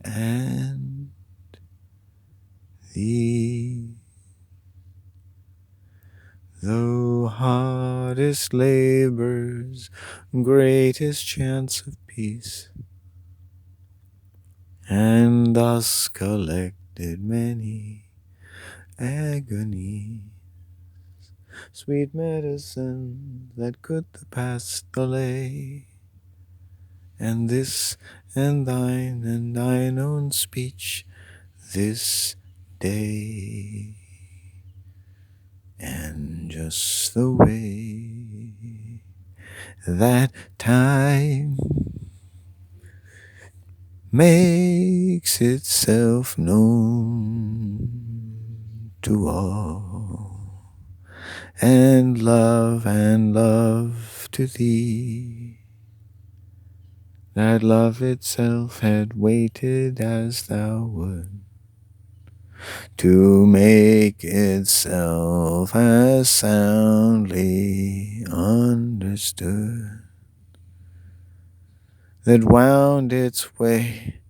and thee. Though hardest labor's greatest chance of peace, and thus collected many agonies, sweet medicine that could the past allay, and this and thine own speech this day, and just the way that time makes itself known to all, and love to thee, that love itself had waited as thou would, to make itself as soundly understood, that wound its way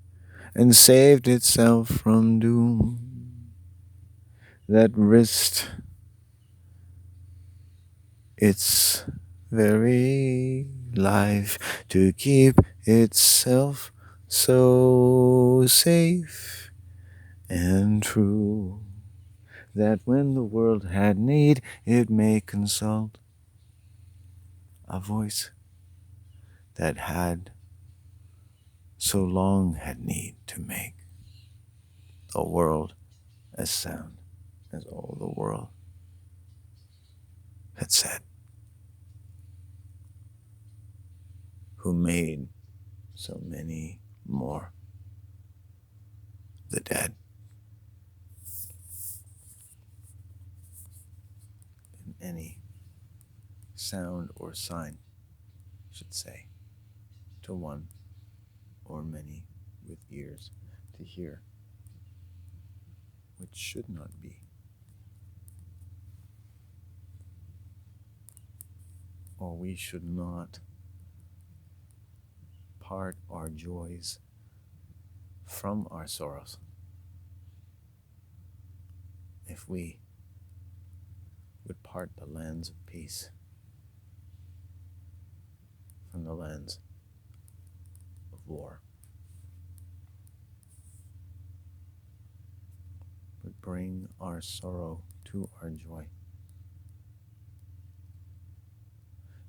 and saved itself from doom, that risked its very life to keep itself so safe and true, that when the world had need, it may consult a voice that had so long had need to make the world as sound as all the world had said, who made so many more the dead than any sound or sign should say to one or many with ears to hear, which should not be. Or we should not part our joys from our sorrows if we would part the lands of peace from the lands of war, would bring our sorrow to our joy,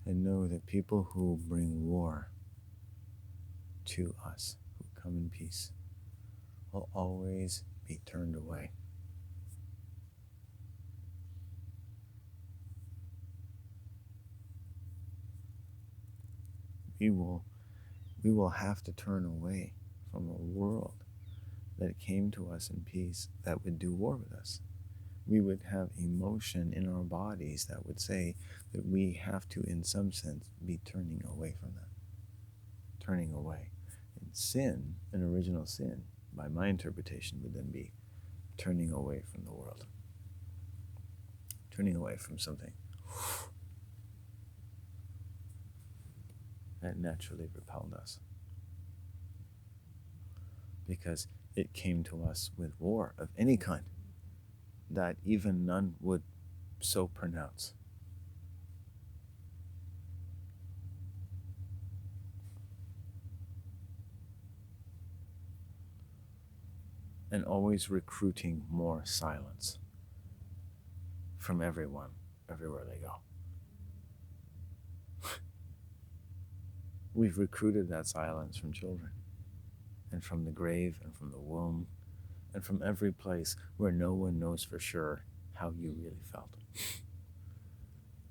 and know that people who bring war to us, who come in peace, will always be turned away. We will have to turn away from a world that came to us in peace that would do war with us. We would have emotion in our bodies that would say that we have to, in some sense, be turning away from that. Turning away. And sin, an original sin, by my interpretation, would then be turning away from the world. Turning away from something that naturally repelled us, because it came to us with war of any kind that even none would so pronounce. And always recruiting more silence from everyone, everywhere they go. We've recruited that silence from children, and from the grave, and from the womb, and from every place where no one knows for sure how you really felt.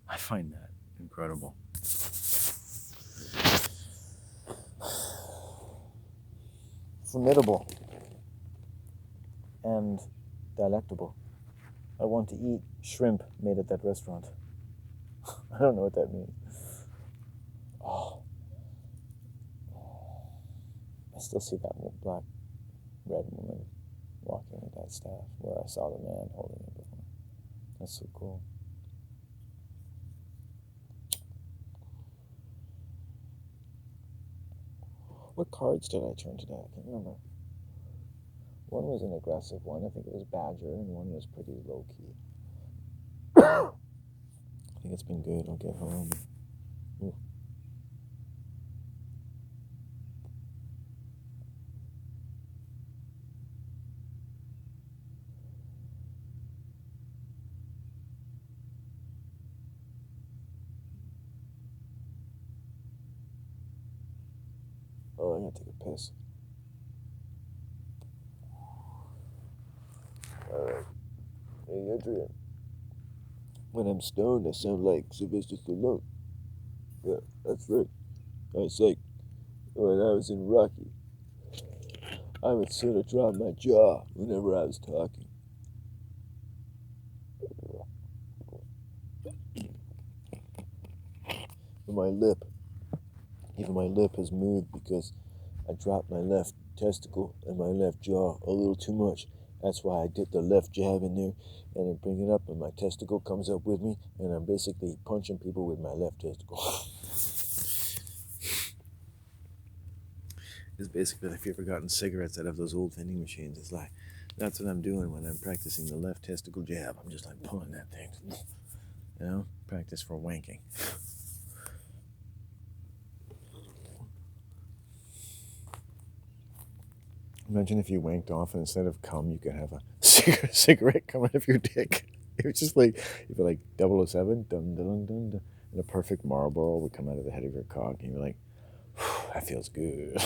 I find that incredible. Formidable and delectable. I want to eat shrimp made at that restaurant. I don't know what that means. Oh. I still see that black, red woman walking with that staff where I saw the man holding it before. That's so cool. What cards did I turn today? I can't remember. One was an aggressive one. I think it was Badger, and one was pretty low-key. I think it's been good. I'll get home. Ooh. Oh, I gotta take a piss. Alright. Hey, Adrian. When I'm stoned, I sound like Sylvester Stallone. Yeah, that's right. It's like when I was in Rocky, I would sort of drop my jaw whenever I was talking. And my lip, even my lip has moved because I dropped my left testicle and my left jaw a little too much. That's why I did the left jab in there and I bring it up and my testicle comes up with me and I'm basically punching people with my left testicle. It's basically if you've ever gotten cigarettes out of those old vending machines, it's like, that's what I'm doing when I'm practicing the left testicle jab. I'm just like pulling that thing, you know, practice for wanking. Imagine if you wanked off and instead of cum, you could have a cigarette come out of your dick. It was just like, you'd be like 007, dun, dun, dun, dun, and a perfect Marlboro would come out of the head of your cock, and you're like, that feels good.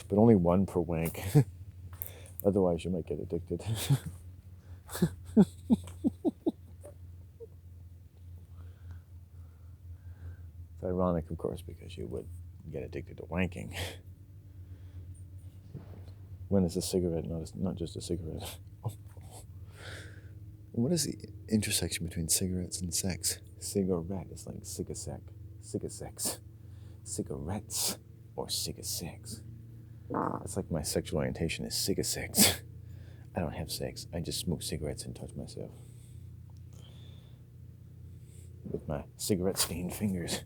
But only one per wank. Otherwise, you might get addicted. It's ironic, of course, because you would get addicted to wanking. When is a cigarette not just a cigarette? What is the intersection between cigarettes and sex? Cigarette is like cigasec, cigasex, cigarettes, or cigasex. It's like my sexual orientation is cigasex. I don't have sex. I just smoke cigarettes and touch myself with my cigarette-stained fingers.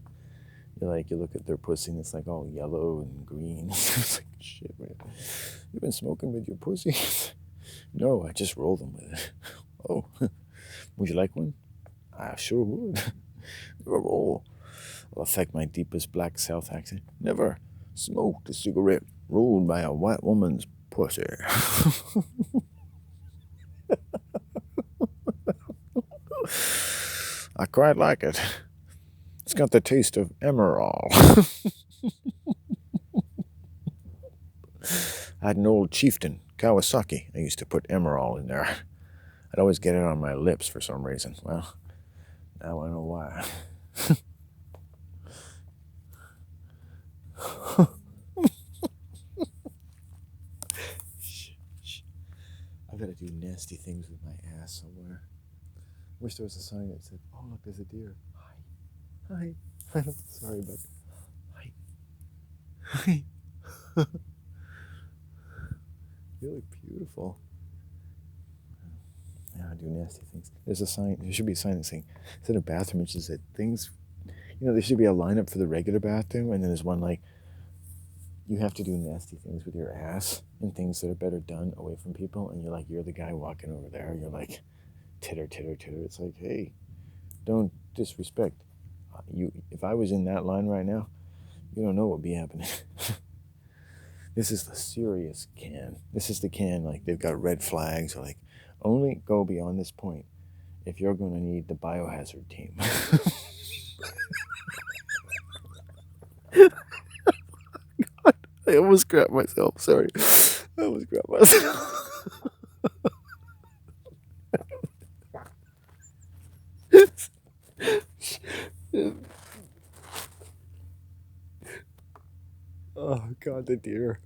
You look at their pussy and it's like all yellow and green. It's like, shit, man. You've been smoking with your pussy? No, I just roll them with it. Oh, would you like one? I sure would. A roll will affect my deepest black South accent. Never smoked a cigarette rolled by a white woman's pussy. I quite like it. It's got the taste of emerald. I had an old chieftain, Kawasaki. I used to put emerald in there. I'd always get it on my lips for some reason. Well, now I know why. I've got to do nasty things with my ass somewhere. Wish there was a sign that said, "Oh, look, there's a deer. Hi. Hi. Sorry, but hi. Hi. You look beautiful." Yeah, I do nasty things. There's a sign. There should be a sign that's saying, instead of bathroom, it just said things. There should be a lineup for the regular bathroom, and then there's one like, you have to do nasty things with your ass and things that are better done away from people, and you're the guy walking over there. You're like, titter, titter, titter. It's like, hey, don't disrespect. If I was in that line right now, you don't know what would be happening. This is the serious can. This is the can, like, they've got red flags, or like, only go beyond this point if you're going to need the biohazard team. God, I almost grabbed myself. Sorry. I almost grabbed myself. Oh, God, the deer.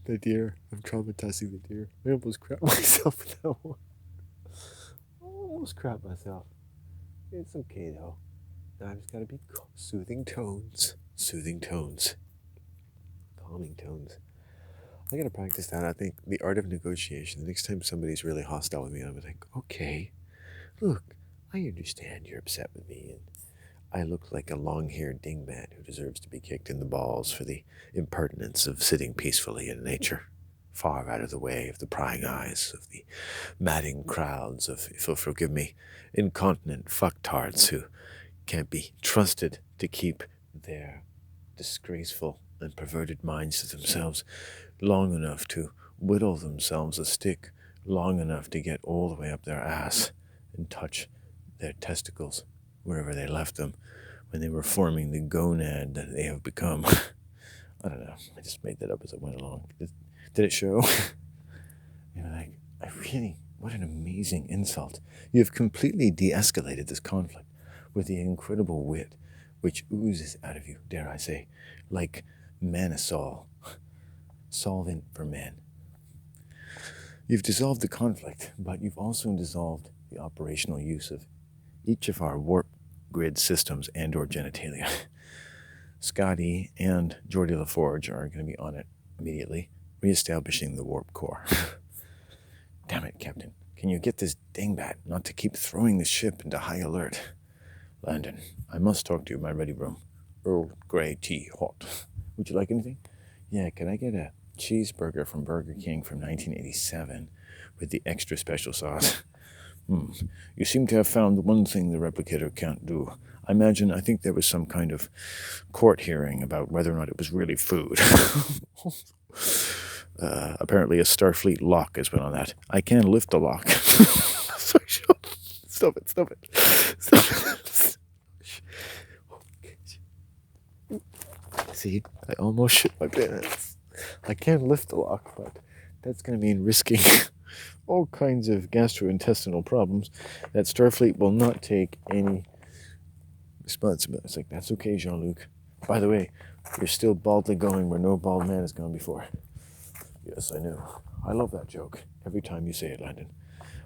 The deer. I'm traumatizing the deer. I almost crapped myself with that one. I almost crapped myself. It's okay, though. Now I've just got to be soothing tones. Soothing tones. Calming tones. I got to practice that. I think the art of negotiation. The next time somebody's really hostile with me, I'm like, okay, look, I understand you're upset with me, and I look like a long-haired dingbat who deserves to be kicked in the balls for the impertinence of sitting peacefully in nature, far out of the way of the prying eyes of the madding crowds of, if you'll forgive me, incontinent fucktards who can't be trusted to keep their disgraceful and perverted minds to themselves long enough to whittle themselves a stick long enough to get all the way up their ass and touch their testicles wherever they left them when they were forming the gonad that they have become. I don't know. I just made that up as I went along. Did it show? Like, what an amazing insult. You have completely de-escalated this conflict with the incredible wit which oozes out of you, dare I say, like manisol, solvent for men. You've dissolved the conflict, but you've also dissolved the operational use of each of our warp grid systems and or genitalia. Scotty and Geordie LaForge are going to be on it immediately, reestablishing the warp core. Damn it, Captain. Can you get this dingbat not to keep throwing the ship into high alert? Landon, I must talk to you in my ready room. Earl Grey tea, hot. Would you like anything? Yeah, can I get a cheeseburger from Burger King from 1987 with the extra special sauce? You seem to have found the one thing the replicator can't do. I think there was some kind of court hearing about whether or not it was really food. Apparently a Starfleet lock has been on that. I can't lift the lock. Sorry, stop it. Stop it. See, I almost shit my pants. I can't lift the lock, but that's going to mean risking all kinds of gastrointestinal problems that Starfleet will not take any responsibility. It's like, that's okay, Jean-Luc. By the way, you're still baldly going where no bald man has gone before. Yes, I know. I love that joke every time you say it, Landon.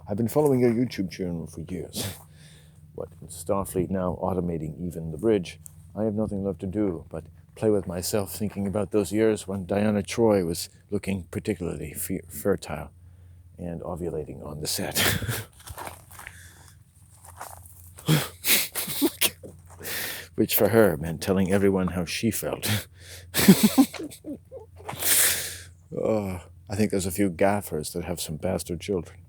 I've been following your YouTube channel for years. What, with Starfleet now automating even the bridge, I have nothing left to do but play with myself thinking about those years when Diana Troy was looking particularly fertile and ovulating on the set. Which for her meant telling everyone how she felt. I think there's a few gaffers that have some bastard children.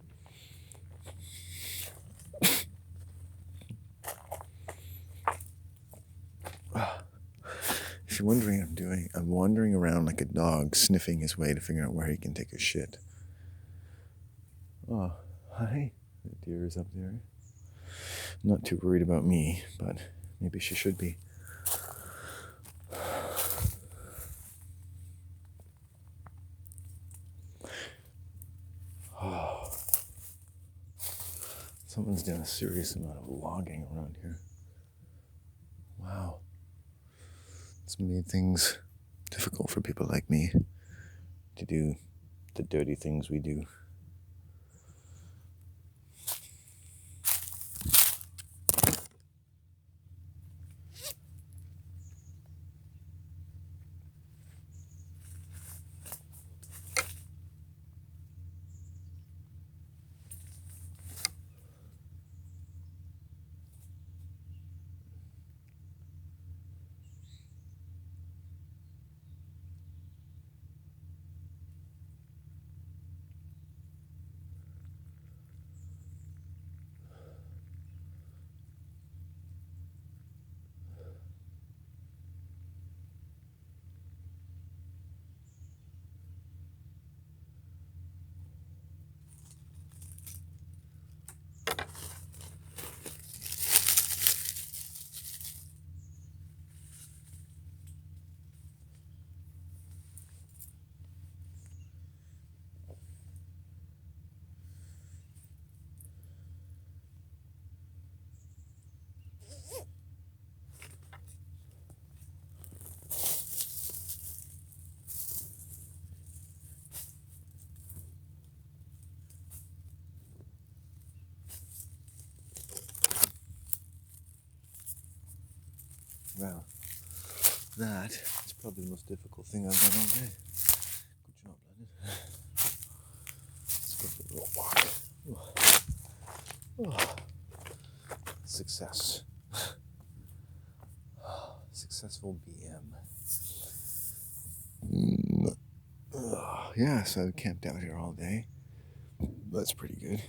If you're wondering what I'm doing, I'm wandering around like a dog, sniffing his way to figure out where he can take a shit. Oh, hi. The deer is up there. Not too worried about me, but maybe she should be. Oh. Someone's done a serious amount of logging around here. Wow. It's made things difficult for people like me to do the dirty things we do. Wow. That is probably the most difficult thing I've done all day. Good job, Landon. Let's go for a little walk. Oh. Success. Successful BM. Yeah, so I camped out here all day. That's pretty good.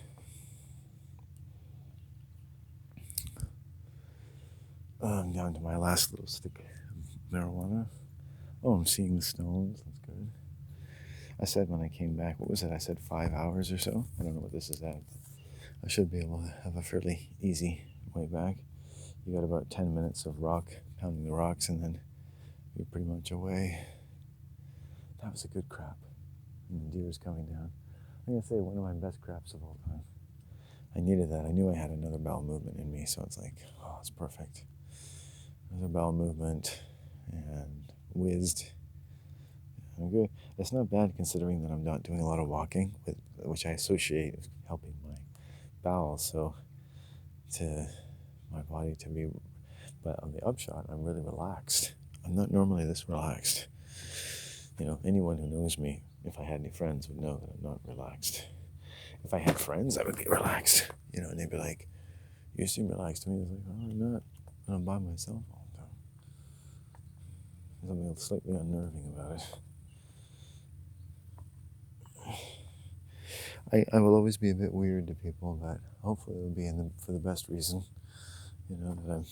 I'm down to my last little stick of marijuana. Oh, I'm seeing the stones. That's good. I said when I came back, what was it? I said 5 hours or so. I don't know what this is at. I should be able to have a fairly easy way back. You got about 10 minutes of pounding the rocks, and then you're pretty much away. That was a good crap. And the deer's coming down. I'm going to say one of my best craps of all time. I needed that. I knew I had another bowel movement in me, so it's like, oh, it's perfect. Another bowel movement and whizzed. I'm good. It's not bad considering that I'm not doing a lot of walking, which I associate with helping my bowels, so to my body to be, but on the upshot, I'm really relaxed. I'm not normally this relaxed. You know, anyone who knows me, if I had any friends, would know that I'm not relaxed. If I had friends, I would be relaxed. You know, and they'd be like, "You seem relaxed to me." It's like, "Oh, I'm not. I'm by myself all the time." There's something slightly unnerving about it. I will always be a bit weird to people, but hopefully it'll be for the best reason. You know, that I'm,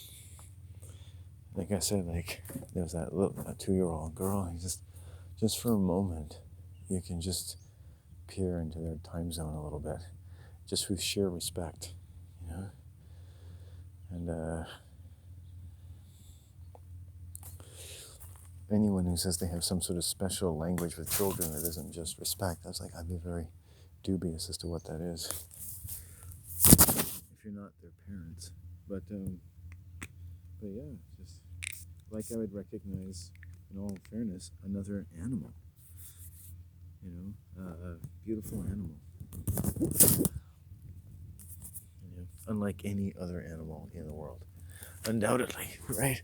like I said, like, there was that 2-year-old girl, and just for a moment, you can just peer into their time zone a little bit, just with sheer respect, you know? And anyone who says they have some sort of special language with children that isn't just respect, I was like, I'd be very dubious as to what that is. If you're not their parents. But yeah, just like I would recognize, in all fairness, another animal. You know, a beautiful animal. You know, unlike any other animal in the world. Undoubtedly, right?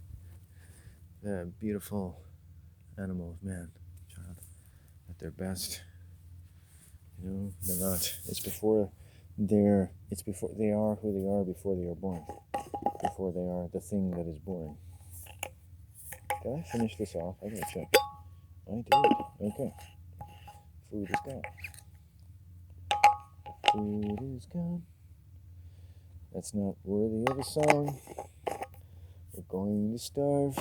The beautiful animal of man, child, at their best. You know, they're not. It's before they are who they are before they are born. Before they are the thing that is born. Did I finish this off? I gotta check. I did. Okay. Food is gone. Food is gone. That's not worthy of a song. We're going to starve.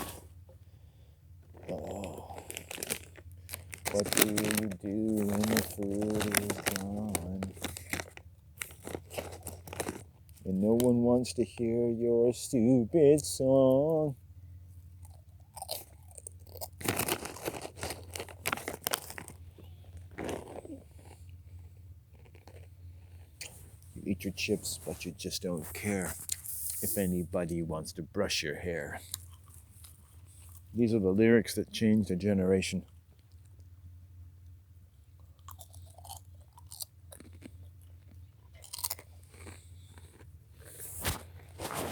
Oh. What do you do when the food is gone? And no one wants to hear your stupid song. You eat your chips, but you just don't care if anybody wants to brush your hair. These are the lyrics that changed a generation.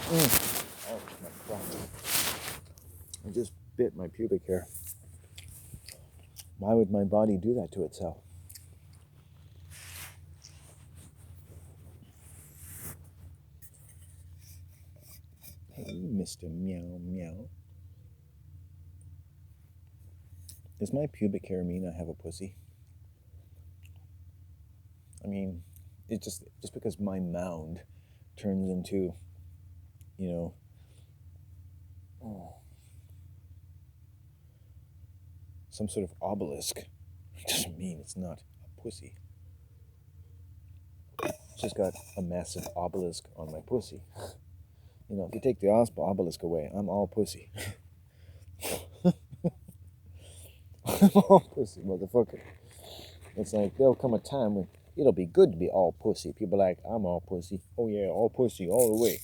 Ouch, my crotch. I just bit my pubic hair. Why would my body do that to itself? Hey, Mr. Meow Meow. Does my pubic hair mean I have a pussy? I mean, it's just because my mound turns into, you know, some sort of obelisk, it doesn't mean it's not a pussy. It's just got a massive obelisk on my pussy. You know, if you take the obelisk away, I'm all pussy. I'm all pussy, motherfucker. It's like, there'll come a time when it'll be good to be all pussy. People are like, I'm all pussy. Oh yeah, all pussy, all the way.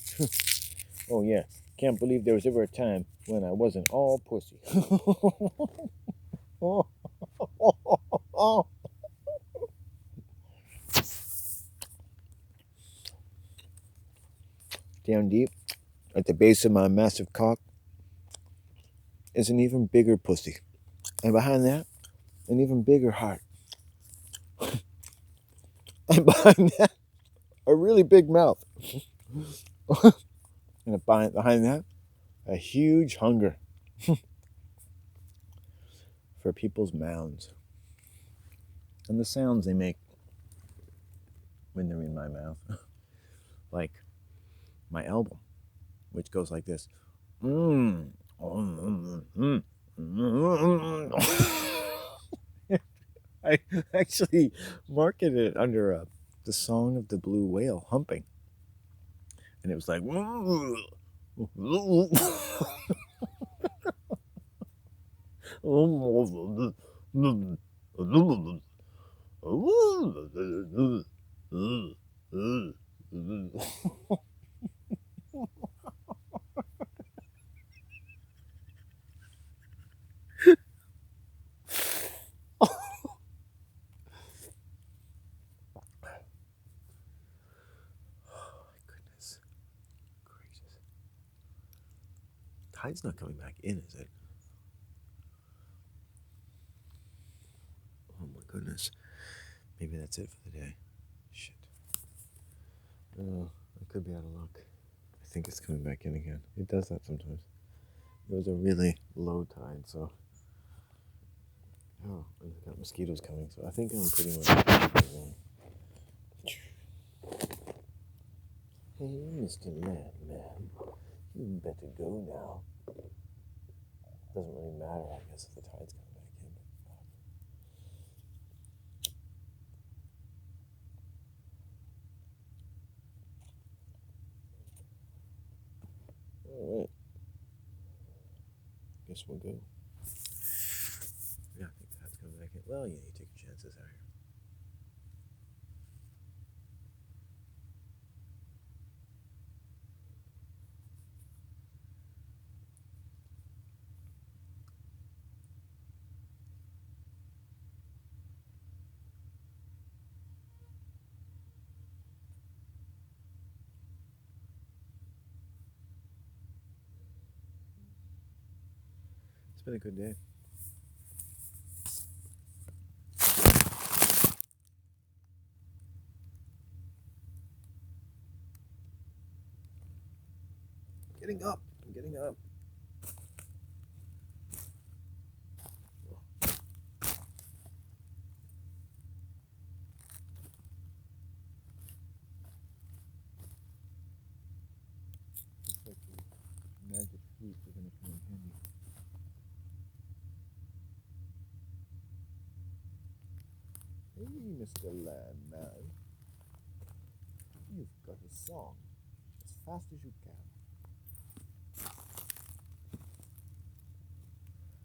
Oh yeah, can't believe there was ever a time when I wasn't all pussy. Down deep, at the base of my massive cock, is an even bigger pussy. And behind that, an even bigger heart. And behind that, a really big mouth. And behind that, a huge hunger. for people's mounds and the sounds they make when they're in my mouth. Like my album, which goes like this. I actually marketed it under the Song of the Blue Whale, Humping. And it was like... Goodness gracious. Tide's not coming back in, is it? Oh my goodness. Maybe that's it for the day. Shit. Oh, I could be out of luck. I think it's coming back in again. It does that sometimes. It was a really low tide, so... Oh, and I've got mosquitoes coming, so I think I'm pretty much... Hey, Mr. Landman, you better go now. Doesn't really matter, I guess, if the tide's coming back in, but fuck. Alright. Guess we'll go. Yeah, I think the tide's coming back in. Well, yeah, you take your chances out here. It's been a good day. Getting up. I'm getting up. Looks like the magic flutes are going to come in handy. Hey, Mr. Landman. You've got a song as fast as you can.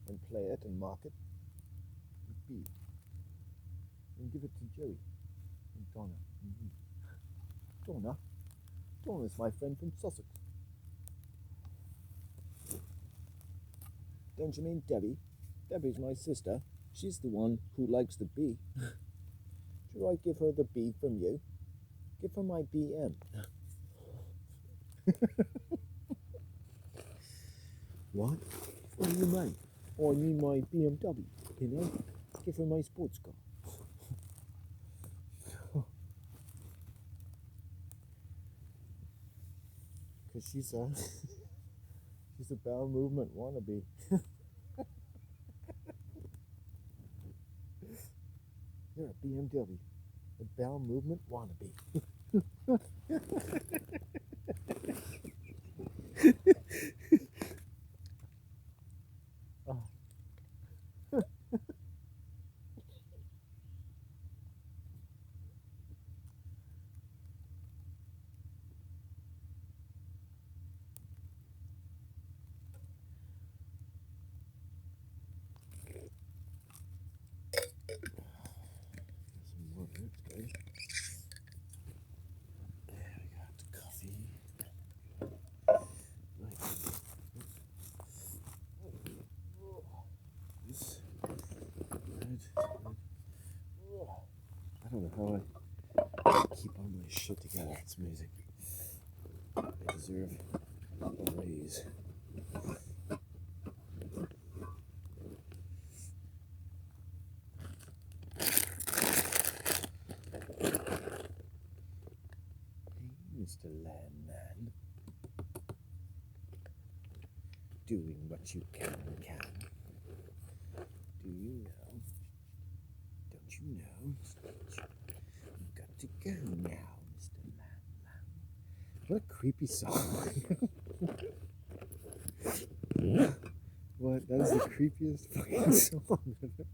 And play it and mark it with B. And give it to Joey and Donna and me. Donna? Donna's my friend from Sussex. Don't you mean Debbie? Debbie's my sister. She's the one who likes the B. Should I give her the B from you? Give her my BM. What? What do you mean? Oh, I mean my BMW, you know? Give her my sports car. Because she's a bowel movement wannabe. You're a BMW, a bowel movement wannabe. Oh. Some more ribs, guys. There we got the coffee. This. I don't know how I keep all my shit together. It's amazing. I deserve a raise. Hey, Mr. Landman. doing what you can. Do you know? Don't you know? You've got to go now, Mr. Lamb. What a creepy song. What? That is the creepiest fucking song ever.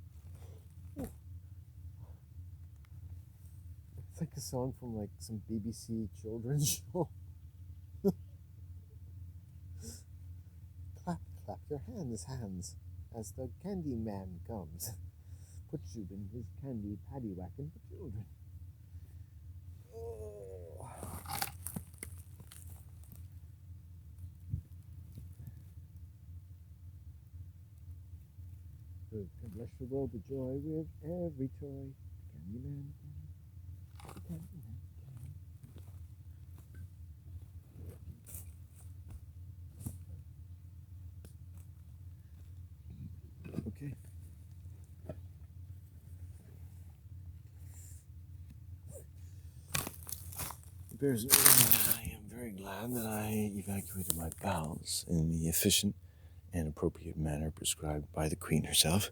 It's like a song from like some BBC children's show. Clap, clap your hands, as the candy man comes. Put you in his candy paddy wagon for children. Oh. Who can bless the world with joy with every toy? Candyman can. Candyman can. Okay. Bears, I am very glad that I evacuated my bowels in the efficient and appropriate manner prescribed by the Queen herself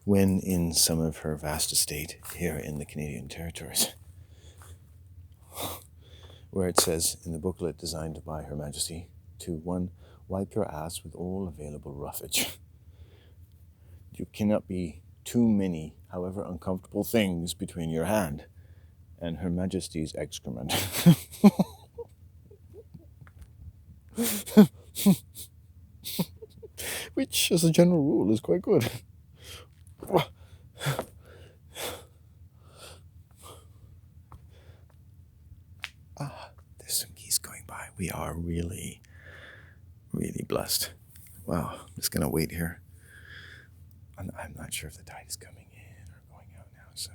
when in some of her vast estate here in the Canadian territories, where it says in the booklet designed by Her Majesty to 1, wipe your ass with all available roughage. You cannot be too many, however uncomfortable things between your hand and Her Majesty's excrement. Which, as a general rule, is quite good. There's some geese going by. We are really, really blessed. Wow, I'm just going to wait here. I'm not sure if the tide is coming in or going out now, so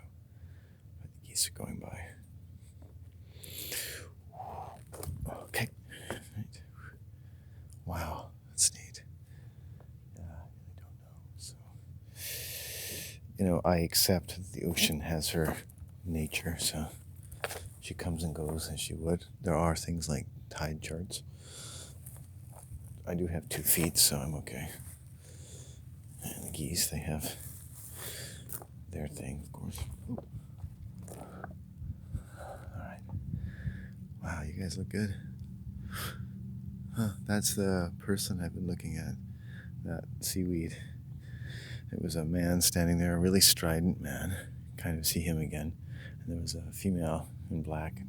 but the geese are going by. Okay. Right. Wow, that's neat. I really don't know. So, I accept that the ocean has her nature, so she comes and goes as she would. There are things like tide charts. I do have 2 feet, so I'm okay. And the geese, they have their thing, of course. Ooh. All right. Wow, you guys look good. Huh, that's the person I've been looking at, that seaweed. It was a man standing there, a really strident man. Kind of see him again. And there was a female in black.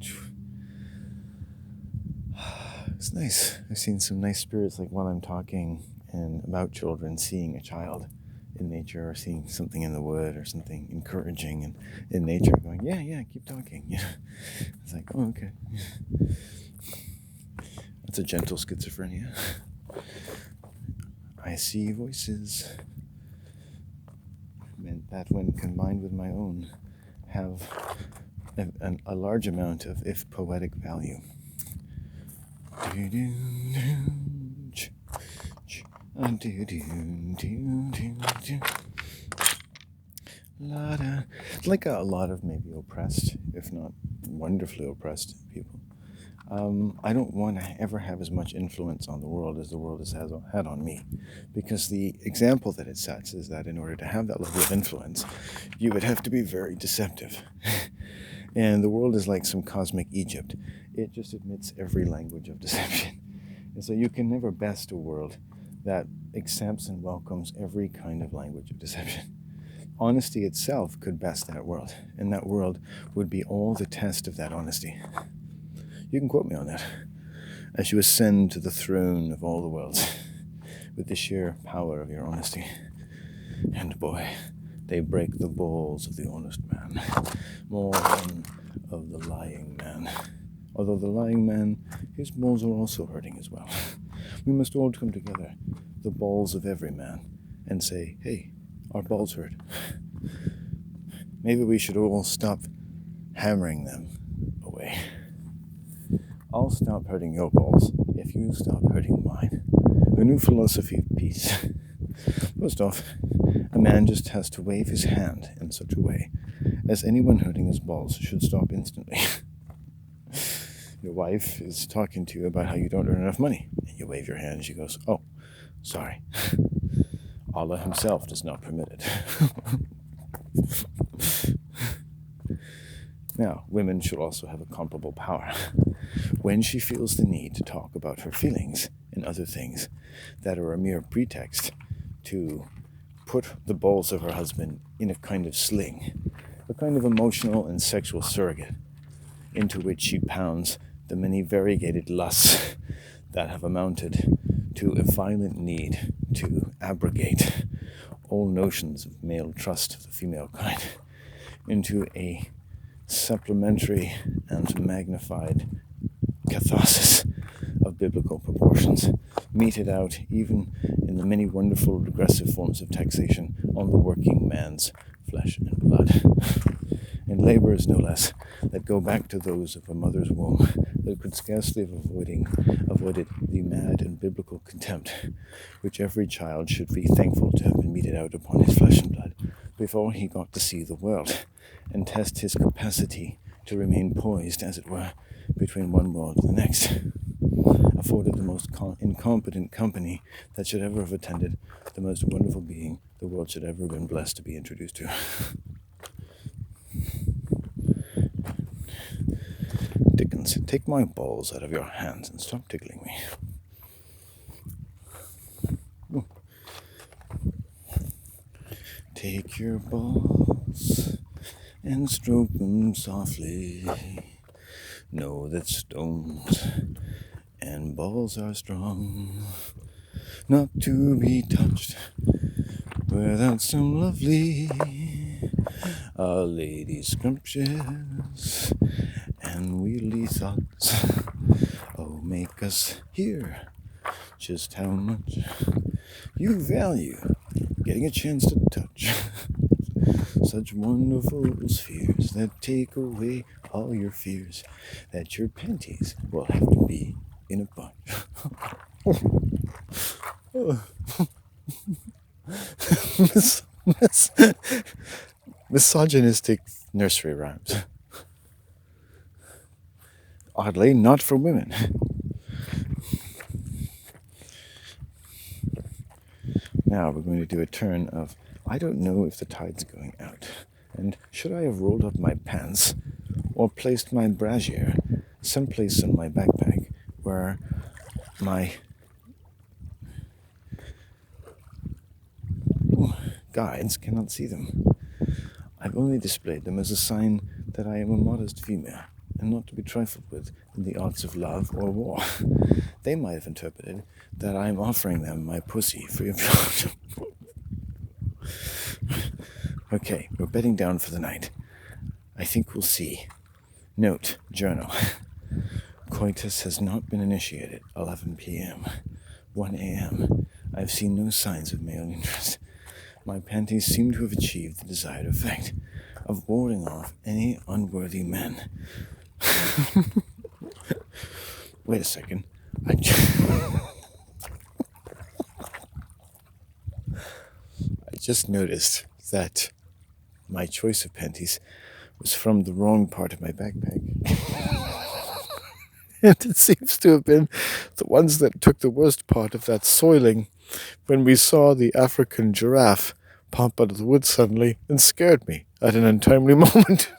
It's nice. I've seen some nice spirits, like while I'm talking and about children, seeing a child in nature or seeing something in the wood or something encouraging and in nature, going, yeah, keep talking. It's like, oh, okay. That's a gentle schizophrenia. I see voices, meant that when combined with my own, have a large amount of, if poetic, value. Like a lot of maybe oppressed, if not wonderfully oppressed people. I don't want to ever have as much influence on the world as the world has had on me, because the example that it sets is that in order to have that level of influence, you would have to be very deceptive. And the world is like some cosmic Egypt. It just admits every language of deception. And so you can never best a world that accepts and welcomes every kind of language of deception. Honesty itself could best that world, and that world would be all the test of that honesty. You can quote me on that. As you ascend to the throne of all the worlds with the sheer power of your honesty. And boy, they break the balls of the honest man more than of the lying man. Although the lying man, his balls are also hurting as well. We must all come together, the balls of every man, and say, hey, our balls hurt. Maybe we should all stop hammering them away. I'll stop hurting your balls if you stop hurting mine. A new philosophy of peace. First off, a man just has to wave his hand in such a way as anyone hurting his balls should stop instantly. Your wife is talking to you about how you don't earn enough money, and you wave your hand and she goes, oh, Sorry. Allah himself does not permit it. Now, women should also have a comparable power. When she feels the need to talk about her feelings and other things that are a mere pretext to put the balls of her husband in a kind of sling, a kind of emotional and sexual surrogate, into which she pounds the many variegated lusts that have amounted to a violent need to abrogate all notions of male trust of the female kind into a supplementary and magnified catharsis of biblical proportions, meted out even in the many wonderful regressive forms of taxation on the working man's flesh and blood, and labors no less that go back to those of a mother's womb that could scarcely have avoided the mad and biblical contempt which every child should be thankful to have been meted out upon his flesh and blood before he got to see the world and test his capacity to remain poised, as it were, between one world and the next, afforded the most incompetent company that should ever have attended the most wonderful being the world should ever have been blessed to be introduced to. Dickens, take my balls out of your hands and stop tickling me. Take your balls and stroke them softly. Know that stones and balls are strong, not to be touched without some lovely lady scrumptious and wheelie thoughts. Oh, make us hear just how much you value getting a chance to touch such wonderful spheres that take away all your fears, that your panties will have to be in a bunch. Misogynistic nursery rhymes. Oddly, not for women. Now we're going to do a turn of, I don't know if the tide's going out, and should I have rolled up my pants or placed my brassiere someplace in my backpack where my guides cannot see them. I've only displayed them as a sign that I am a modest female and not to be trifled with in the arts of love or war. They might have interpreted that I am offering them my pussy free of charge. Okay, we're bedding down for the night. I think we'll see. Note, journal. Coitus has not been initiated. 11 p.m. 1 a.m. I've seen no signs of male interest. My panties seem to have achieved the desired effect of warding off any unworthy men. Wait a second. I just noticed that my choice of panties was from the wrong part of my backpack. And it seems to have been the ones that took the worst part of that soiling when we saw the African giraffe pop out of the woods suddenly and scared me at an untimely moment.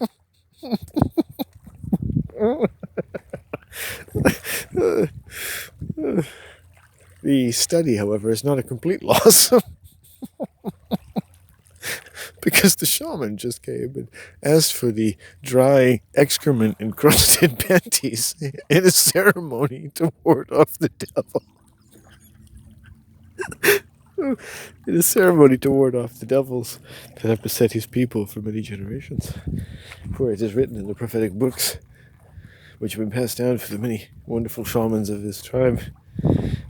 The study, however, is not a complete loss. Because the shaman just came and asked for the dry excrement-encrusted panties in a ceremony to ward off the devil. In a ceremony to ward off the devils that have beset his people for many generations. For it is written in the prophetic books, which have been passed down for the many wonderful shamans of this tribe,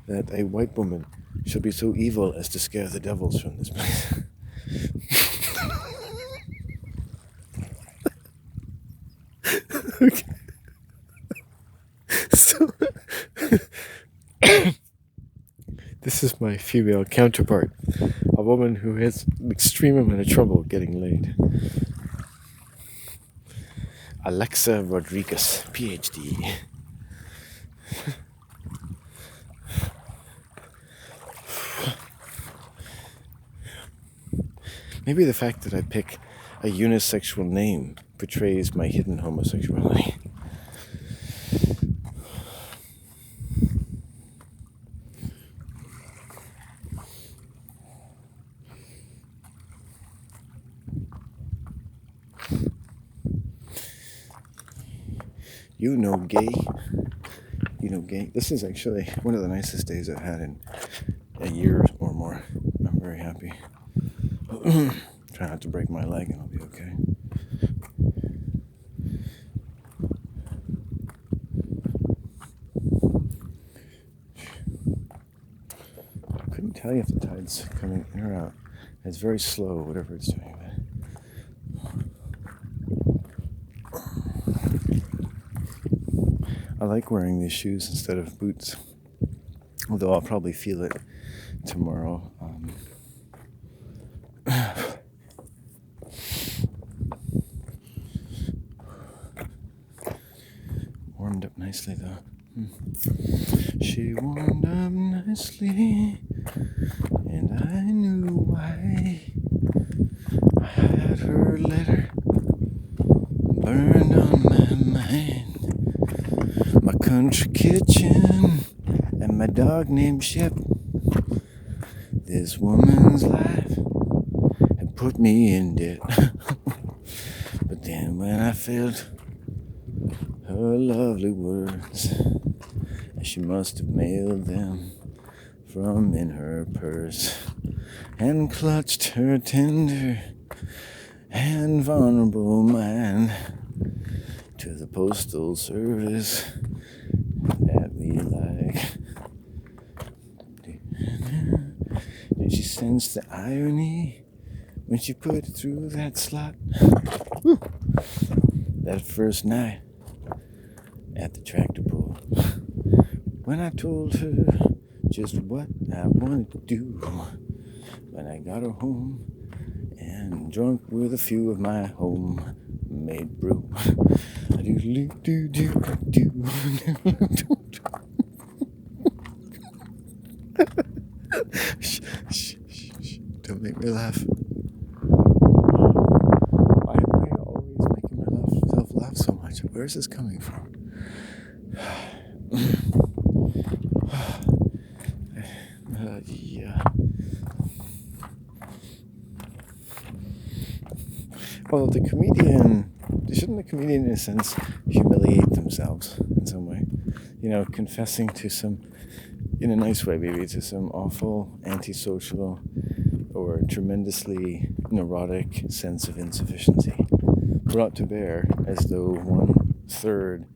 that a white woman shall be so evil as to scare the devils from this place. Okay. So, this is my female counterpart, a woman who has an extreme amount of trouble getting laid. Alexa Rodriguez, PhD. Maybe the fact that I pick a unisexual name betrays my hidden homosexuality. You know gay. This is actually one of the nicest days I've had in a year or more. I'm very happy. Try not to break my leg and I'll be okay. I couldn't tell you if the tide's coming in or out. It's very slow, whatever it's doing. I like wearing these shoes instead of boots, although I'll probably feel it tomorrow. Warmed up nicely though. She warmed up nicely, and I knew why. I had her letter burned on my mind. My country kitchen and my dog named Shep. This woman's life had put me in debt. But then when I felt her lovely words, and she must have mailed them from in her purse, and clutched her tender and vulnerable mind to the postal service that we like. Did she sense the irony when she put it through that slot? Woo. That first night at the tractor pull, when I told her just what I wanted to do, when I got her home and drunk with a few of my homemade brew. Shh, shh, shh, don't make me laugh. Why am I always making myself laugh so much? Where is this coming from? Yeah. Well, shouldn't the comedian in a sense humiliate themselves in some way? Confessing to some, in a nice way maybe, to some awful antisocial or tremendously neurotic sense of insufficiency, brought to bear as though 1/3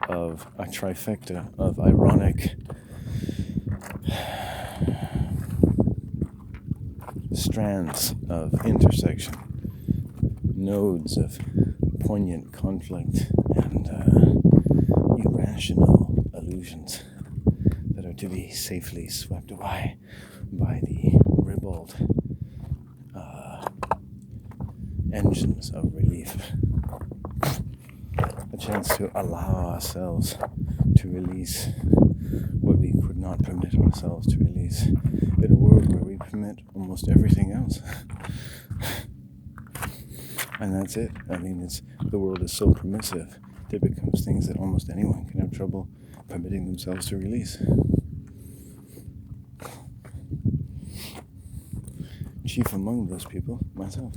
of a trifecta of ironic strands of intersection, nodes of poignant conflict and irrational illusions that are to be safely swept away by the ribald engines of relief. A chance to allow ourselves to release what we could not permit ourselves to release in a world where we permit almost everything else. And that's it. I mean, the world is so permissive, there becomes things that almost anyone can have trouble permitting themselves to release. Chief among those people, myself.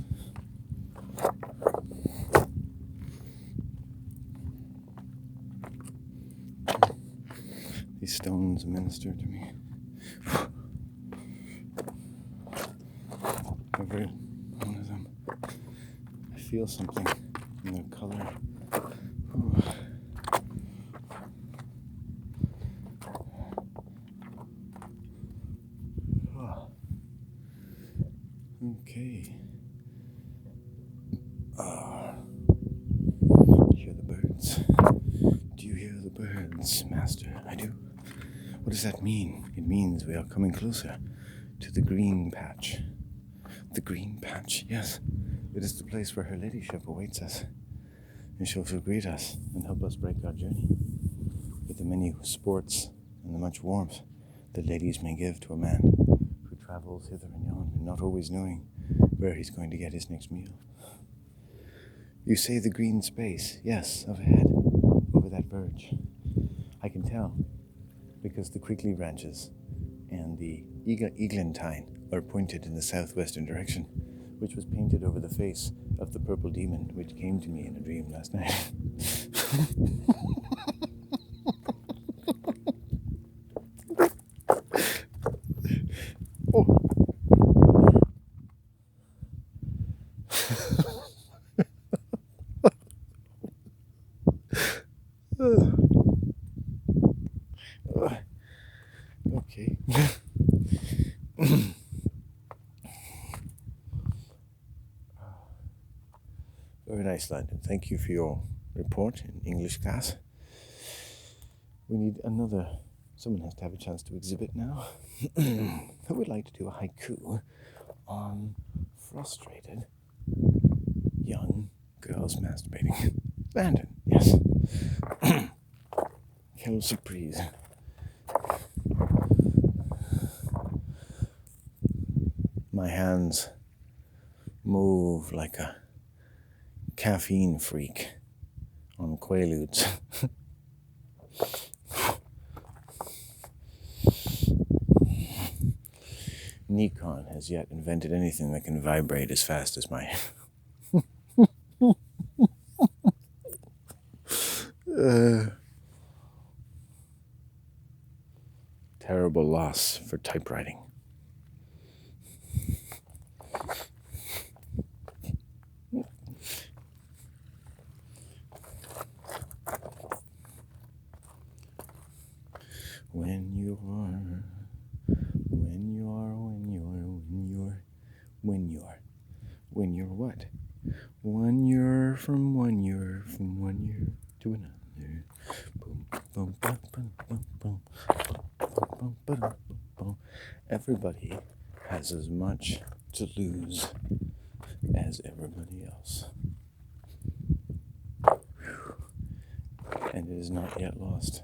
These stones minister to me. Every one of them, I feel something in their color. Okay. Hear the birds. Do you hear the birds, Master? I do. What does that mean? It means we are coming closer to the green patch. The green patch, yes. It is the place where her ladyship awaits us, and she'll greet us and help us break our journey with the many sports and the much warmth that ladies may give to a man who travels hither and yon, and not always knowing where he's going to get his next meal. You say the green space. Yes, up ahead, over that verge. I can tell, because the Quigley branches and the eglantine are pointed in the southwestern direction, which was painted over the face of the purple demon which came to me in a dream last night. Oh. Okay. Very nice, Landon. Thank you for your report in English class. We need another. Someone has to have a chance to exhibit now. Who would like to do a haiku on frustrated young girls masturbating? Landon, yes. Quelle surprise. My hands move like a caffeine freak on Quaaludes. Nikon has yet invented anything that can vibrate as fast as my... terrible loss for typewriting. When you're what? 1 year from 1 year from 1 year to another. Boom, boom, boom, boom, boom, boom, boom, boom, boom, boom. Everybody has as much to lose as everybody else. Whew. And it is not yet lost.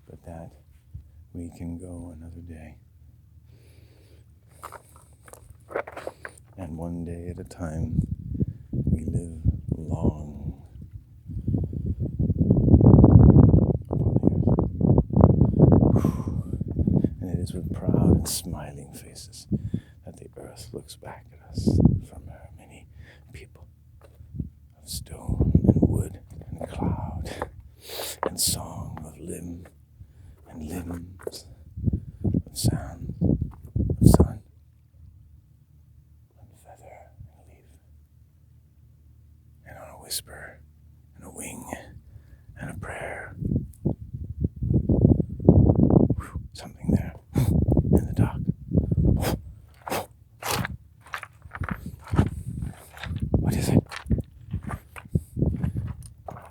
But that we can go another day. And one day at a time, we live long upon the earth. And it is with proud and smiling faces that the earth looks back at us from her many people of stone and wood and cloud and song of limb and limbs, of sound, of sun. Whisper, and a wing, and a prayer. Something there, in the dark. What is it?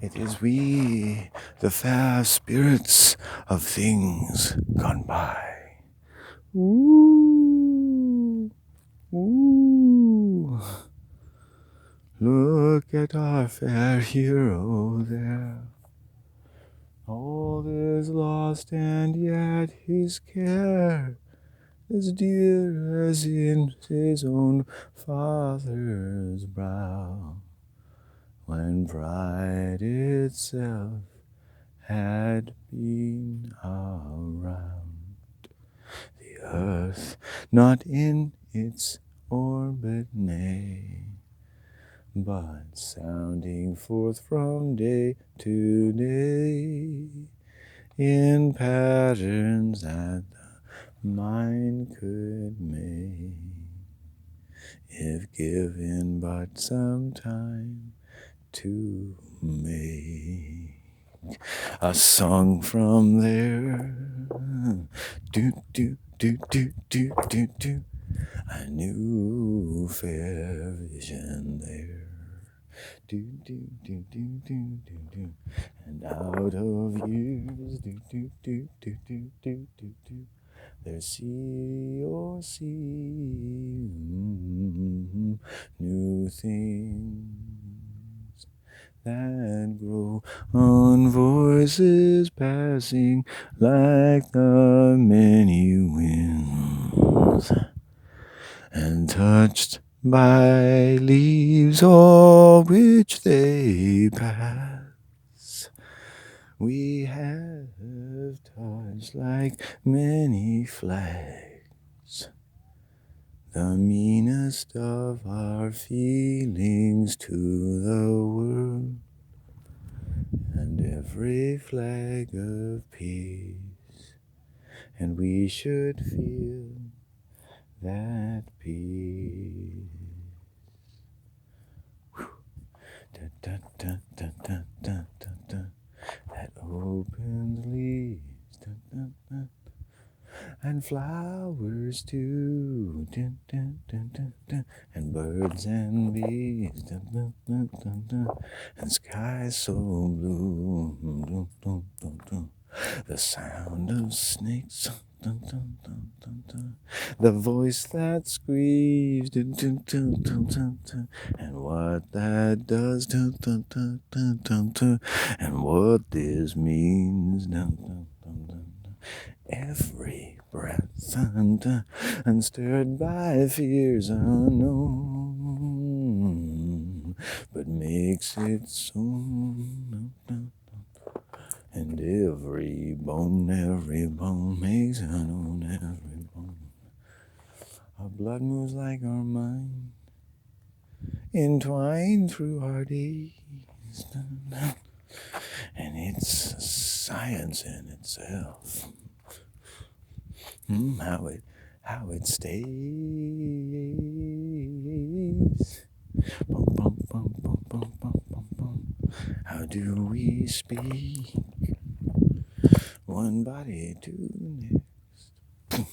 It is we, the fair spirits of things gone by. Ooh, ooh. Look at our fair hero there. All is lost, and yet his care is dear as in his own father's brow, when pride itself had been around the earth, not in its orbit, nay, but sounding forth from day to day in patterns that the mind could make, if given but some time to make a song from there. Do do do do do do do. A new fair vision there. Do do do do do do do. And out of years, do do do do do do do do. There's see or see new things that grow on voices passing like the many winds. and touched by leaves o'er which they pass. We have touched like many flags the meanest of our feelings to the world, and every flag of peace, and we should feel that peace. Da, da, da, da, da, da, da, da. That opens leaves, da, da, da. And flowers too, dun, dun, dun, dun, dun. And birds and bees, dun, dun, dun, dun, dun. And skies so blue, dun, dun, dun, dun. The sound of snakes, dun, dun, dun, dun, dun. The voice that screams, dun, dun, dun, dun, dun, dun. And what that does, dun, dun, dun, dun, dun, dun. And what this means, dun, dun, dun, dun, dun. Every breath and stirred by fears unknown, but makes it so. And every bone makes it known, every bone. Our blood moves like our mind, entwined through our days. And it's science in itself. How it stays. Bum, bum, bum, bum, bum, bum, bum, bum. How do we speak? One body to the next.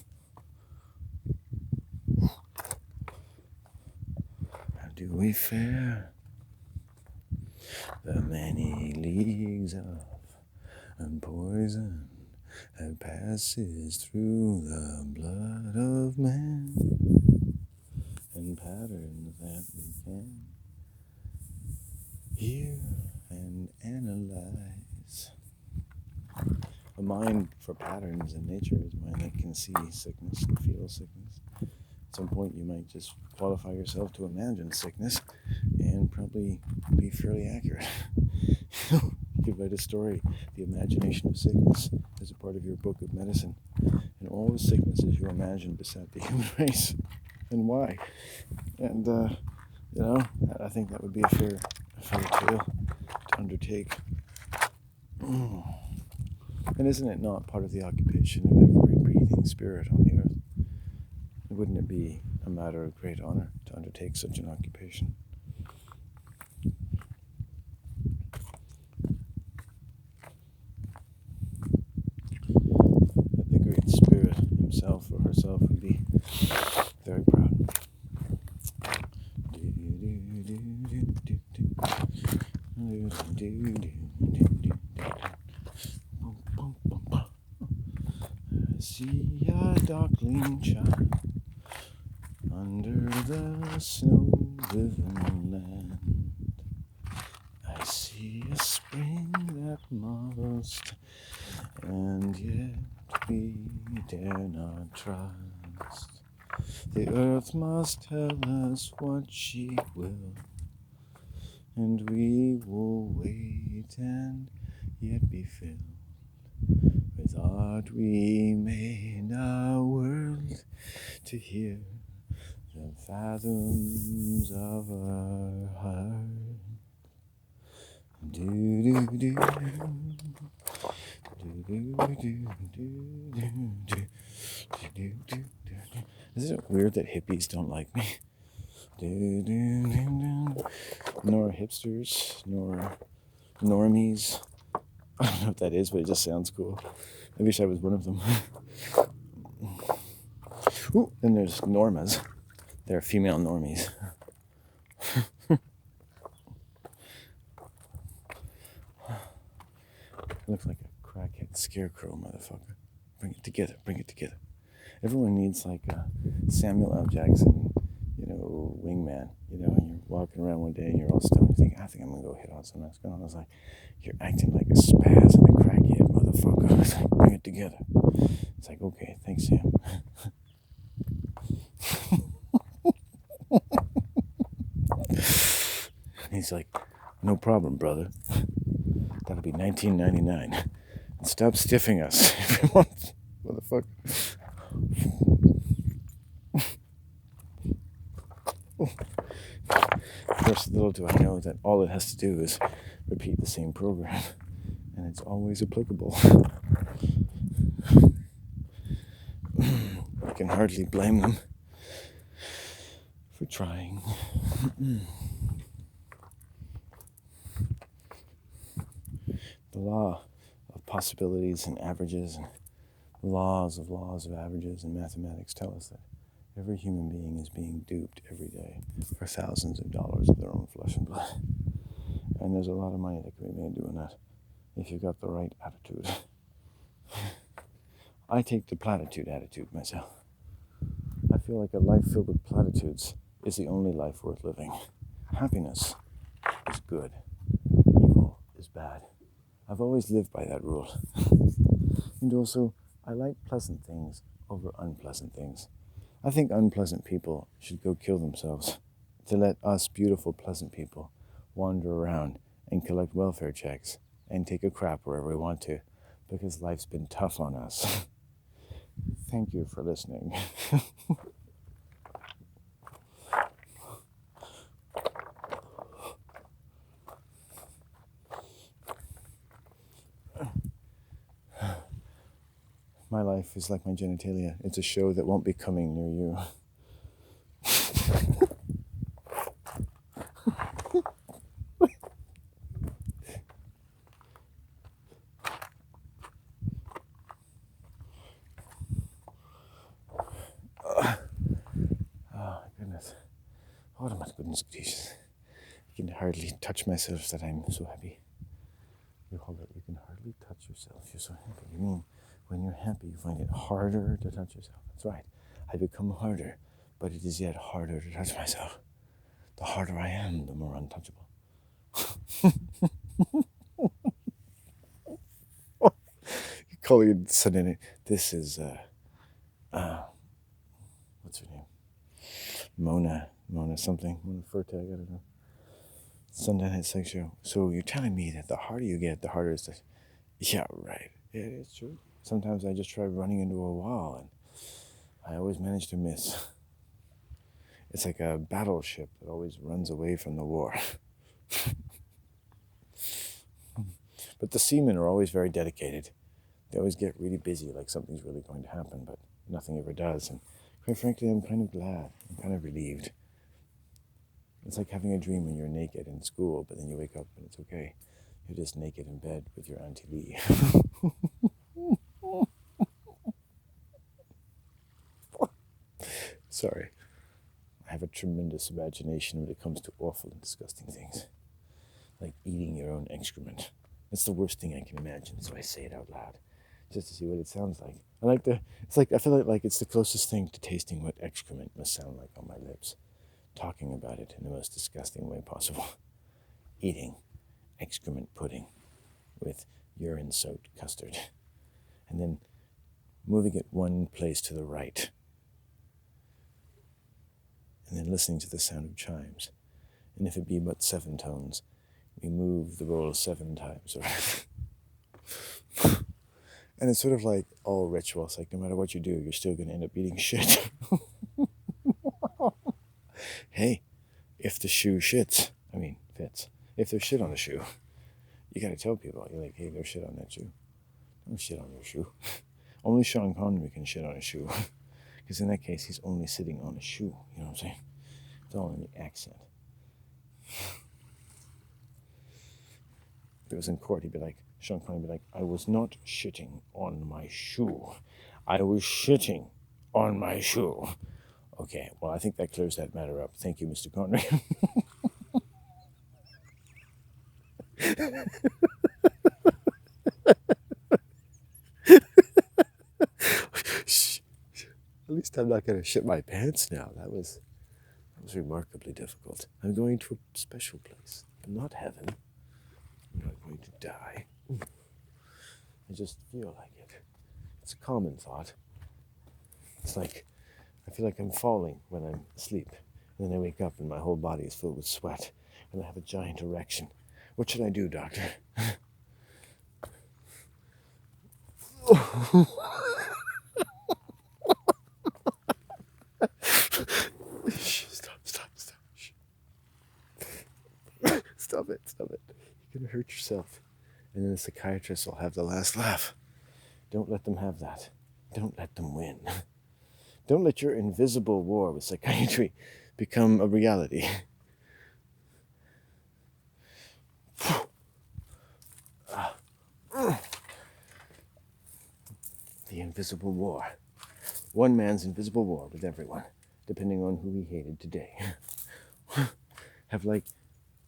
How do we fare? The many leagues of poison that passes through the blood of man, and patterns that we can hear and analyze. A mind for patterns in nature is a mind that can see sickness and feel sickness. At some point you might just qualify yourself to imagine sickness and probably be fairly accurate. You could write a story, The Imagination of Sickness, as a part of your book of medicine, and all the sicknesses you imagine beset the human race, and why. And, I think that would be a fair tale to undertake. And isn't it not part of the occupation of every breathing spirit on the earth? Wouldn't it be a matter of great honor to undertake such an occupation? That the great spirit himself or herself would be very proud. I see a darkling child under the snow-driven land. I see a spring that must, and yet we dare not trust. The earth must tell us what she will, and we will wait and yet be filled with art. We made our world to hear the fathoms of our heart. Do do do do. Isn't it weird that hippies don't like me? Nor hipsters, nor normies. I don't know what that is, but it just sounds cool. I wish I was one of them. Ooh, then there's normas. They're female normies. Looks like a crackhead scarecrow, motherfucker. Bring it together, bring it together. Everyone needs like a Samuel L. Jackson, wingman, and you're walking around one day and you're all stoned. You think, I think I'm gonna go hit on some next girl. And I was like, you're acting like a spaz and a crackhead, motherfucker. It's like, bring it together. It's like, okay, thanks, Sam. And he's like, no problem, brother. That'll be $19.99. And stop stiffing us if you want, motherfucker. Of course, little do I know that all it has to do is repeat the same program, and it's always applicable. I can hardly blame them for trying. The law of possibilities and averages, and the laws of averages in mathematics tell us that every human being is being duped every day for thousands of dollars of their own flesh and blood. And there's a lot of money that can be made doing that if you've got the right attitude. I take the platitude attitude myself. I feel like a life filled with platitudes is the only life worth living. Happiness is good. Evil is bad. I've always lived by that rule. And also, I like pleasant things over unpleasant things. I think unpleasant people should go kill themselves to let us beautiful, pleasant people wander around and collect welfare checks and take a crap wherever we want to, because life's been tough on us. Thank you for listening. My life is like my genitalia. It's a show that won't be coming near you. Oh, goodness. Oh, my goodness gracious. I can hardly touch myself that I'm so happy. You can hardly touch yourself. You're so happy. You mean when you're happy, you find it harder to touch yourself. That's right. I become harder, but it is yet harder to touch myself. The harder I am, the more untouchable. Colleen said in it, this is, what's her name? Mona something. Mona Furtag, I don't know. Sunday Night Sex Show. So you're telling me that the harder you get, the harder it is to... Yeah, right. Yeah, it's true. Sometimes I just try running into a wall and I always manage to miss. It's like a battleship that always runs away from the war. But the seamen are always very dedicated. They always get really busy, like something's really going to happen, but nothing ever does. And quite frankly, I'm kind of glad. I'm kind of relieved. It's like having a dream when you're naked in school, but then you wake up and it's okay. You're just naked in bed with your Auntie Lee. Sorry. I have a tremendous imagination when it comes to awful and disgusting things. Like eating your own excrement. That's the worst thing I can imagine, so I say it out loud, just to see what it sounds like. I feel like it's the closest thing to tasting what excrement must sound like on my lips. Talking about it in the most disgusting way possible. Eating excrement pudding with urine-soaked custard. And then moving it one place to the right. And then listening to the sound of chimes. And if it be but 7 tones, we move the bowl 7 times. And it's sort of like all rituals. Like no matter what you do, you're still going to end up eating shit. Hey, if the shoe fits. If there's shit on the shoe, you gotta tell people. You're like, hey, there's shit on that shoe. Don't shit on your shoe. Only Sean Connery can shit on a shoe. Because in that case, he's only sitting on a shoe. You know what I'm saying? It's all in the accent. If it was in court, Sean Connery would be like, I was not shitting on my shoe. I was shitting on my shoe. Okay, well, I think that clears that matter up. Thank you, Mr. Connery. At least I'm not going to shit my pants now. That was remarkably difficult. I'm going to a special place, but not heaven. I'm not going to die. I just feel like it. It's a common thought. It's like I feel like I'm falling when I'm asleep. And then I wake up and my whole body is filled with sweat. and I have a giant erection. What should I do, doctor? Stop. Shh. Stop it. You're going to hurt yourself. And then the psychiatrist will have the last laugh. Don't let them have that. Don't let them win. Don't let your invisible war with psychiatry become a reality. The invisible war. One man's invisible war with everyone, depending on who he hated today. Have like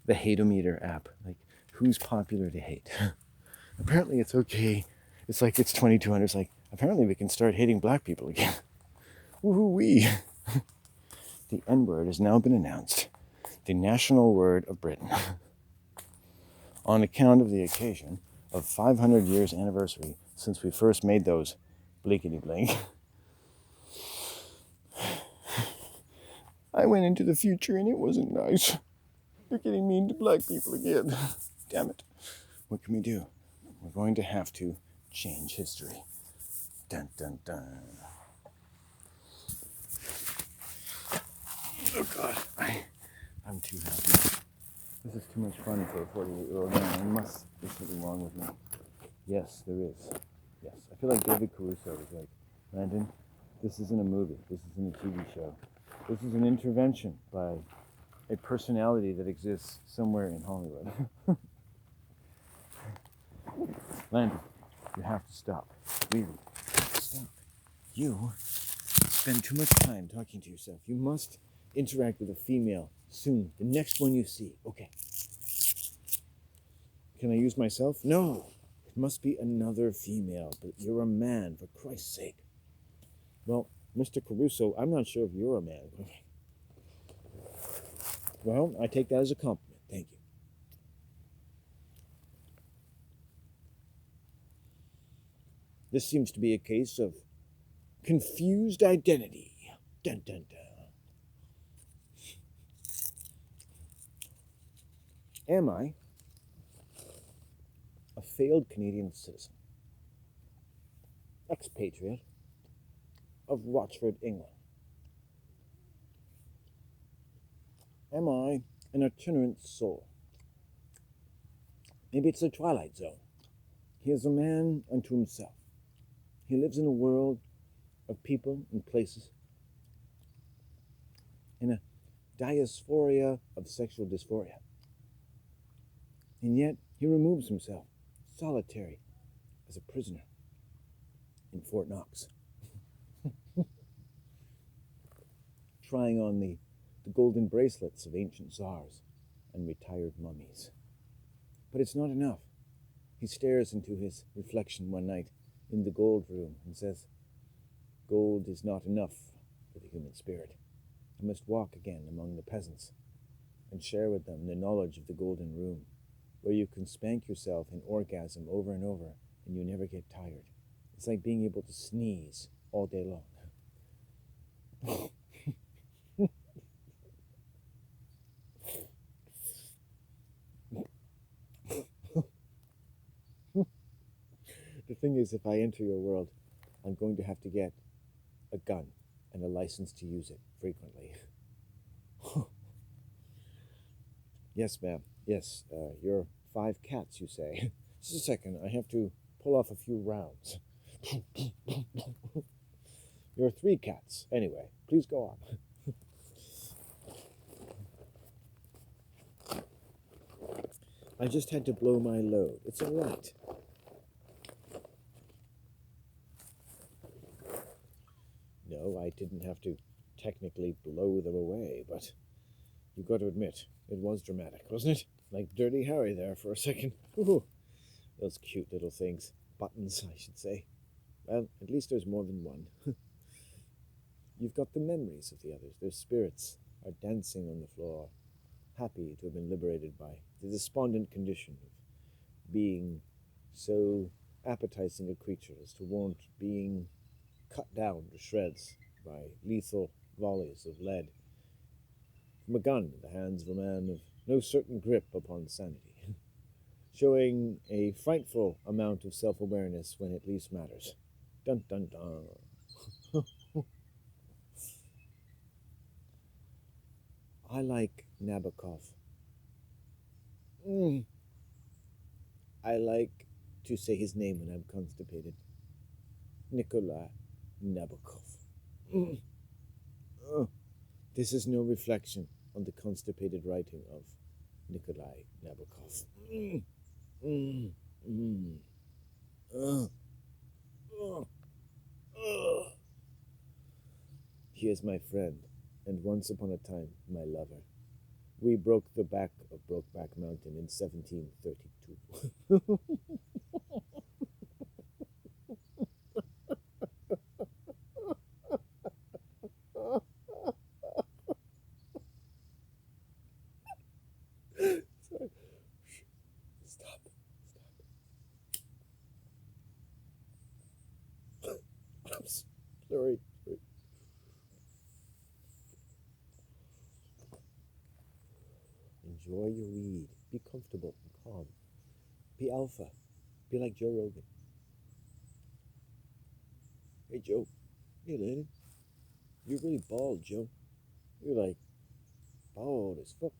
the hate-o-meter app, like who's popular to hate. Apparently it's okay. It's like it's 2200. It's like apparently we can start hating black people again. Woohoo-wee. The N-word has now been announced, the national word of Britain, on account of the occasion of 500 years anniversary since we first made those blinkety-blink. I went into the future and it wasn't nice. They're getting mean to black people again. Damn it. What can we do? We're going to have to change history. Dun dun dun. Oh God, I'm too happy. This is too much fun for a 48-year-old man. There must be something wrong with me. Yes, there is. Yes, I feel like David Caruso was like, Landon, this isn't a movie. This isn't a TV show. This is an intervention by a personality that exists somewhere in Hollywood. Landon, you have to stop. Really, you have to stop. You spend too much time talking to yourself. You must interact with a female soon. The next one you see. Okay. Can I use myself? No. It must be another female. But you're a man, for Christ's sake. Well, Mr. Caruso, I'm not sure if you're a man. Well, I take that as a compliment. Thank you. This seems to be a case of confused identity. Dun dun dun. Am I a failed Canadian citizen, expatriate of Rochford, England? Am I an itinerant soul? Maybe it's the Twilight Zone. He is a man unto himself. He lives in a world of people and places, in a diasphoria of sexual dysphoria. And yet he removes himself, solitary as a prisoner in Fort Knox, trying on the golden bracelets of ancient czars and retired mummies. But it's not enough. He stares into his reflection one night in the gold room and says, gold is not enough for the human spirit. I must walk again among the peasants and share with them the knowledge of the golden room, where you can spank yourself in orgasm over and over and you never get tired. It's like being able to sneeze all day long. The thing is, if I enter your world, I'm going to have to get a gun and a license to use it frequently. Yes, ma'am. Yes, you're 5 cats, you say. Just a second, I have to pull off a few rounds. You're 3 cats. Anyway, please go on. I just had to blow my load. It's all right. No, I didn't have to technically blow them away, but you got to admit, it was dramatic, wasn't it? Like Dirty Harry there for a second. Ooh, those cute little things. Buttons, I should say. Well, at least there's more than one. You've got the memories of the others. Their spirits are dancing on the floor, happy to have been liberated by the despondent condition of being so appetizing a creature as to want being cut down to shreds by lethal volleys of lead from a gun in the hands of a man of no certain grip upon sanity, showing a frightful amount of self-awareness when it least matters. Dun dun dun. I like Nabokov. Mm. I like to say his name when I'm constipated. Nikolai Nabokov. Mm. This is no reflection on the constipated writing of Nikolai Nabokov. Mm. Mm. Mm. Uh. Uh. Uh. He is my friend, and once upon a time, my lover. We broke the back of Brokeback Mountain in 1732. Sorry. Stop. Stop. I'm sorry. Enjoy your weed. Be comfortable and calm. Be alpha. Be like Joe Rogan. Hey, Joe. Hey, Lennon. You're really bald, Joe. You're like bald as fuck.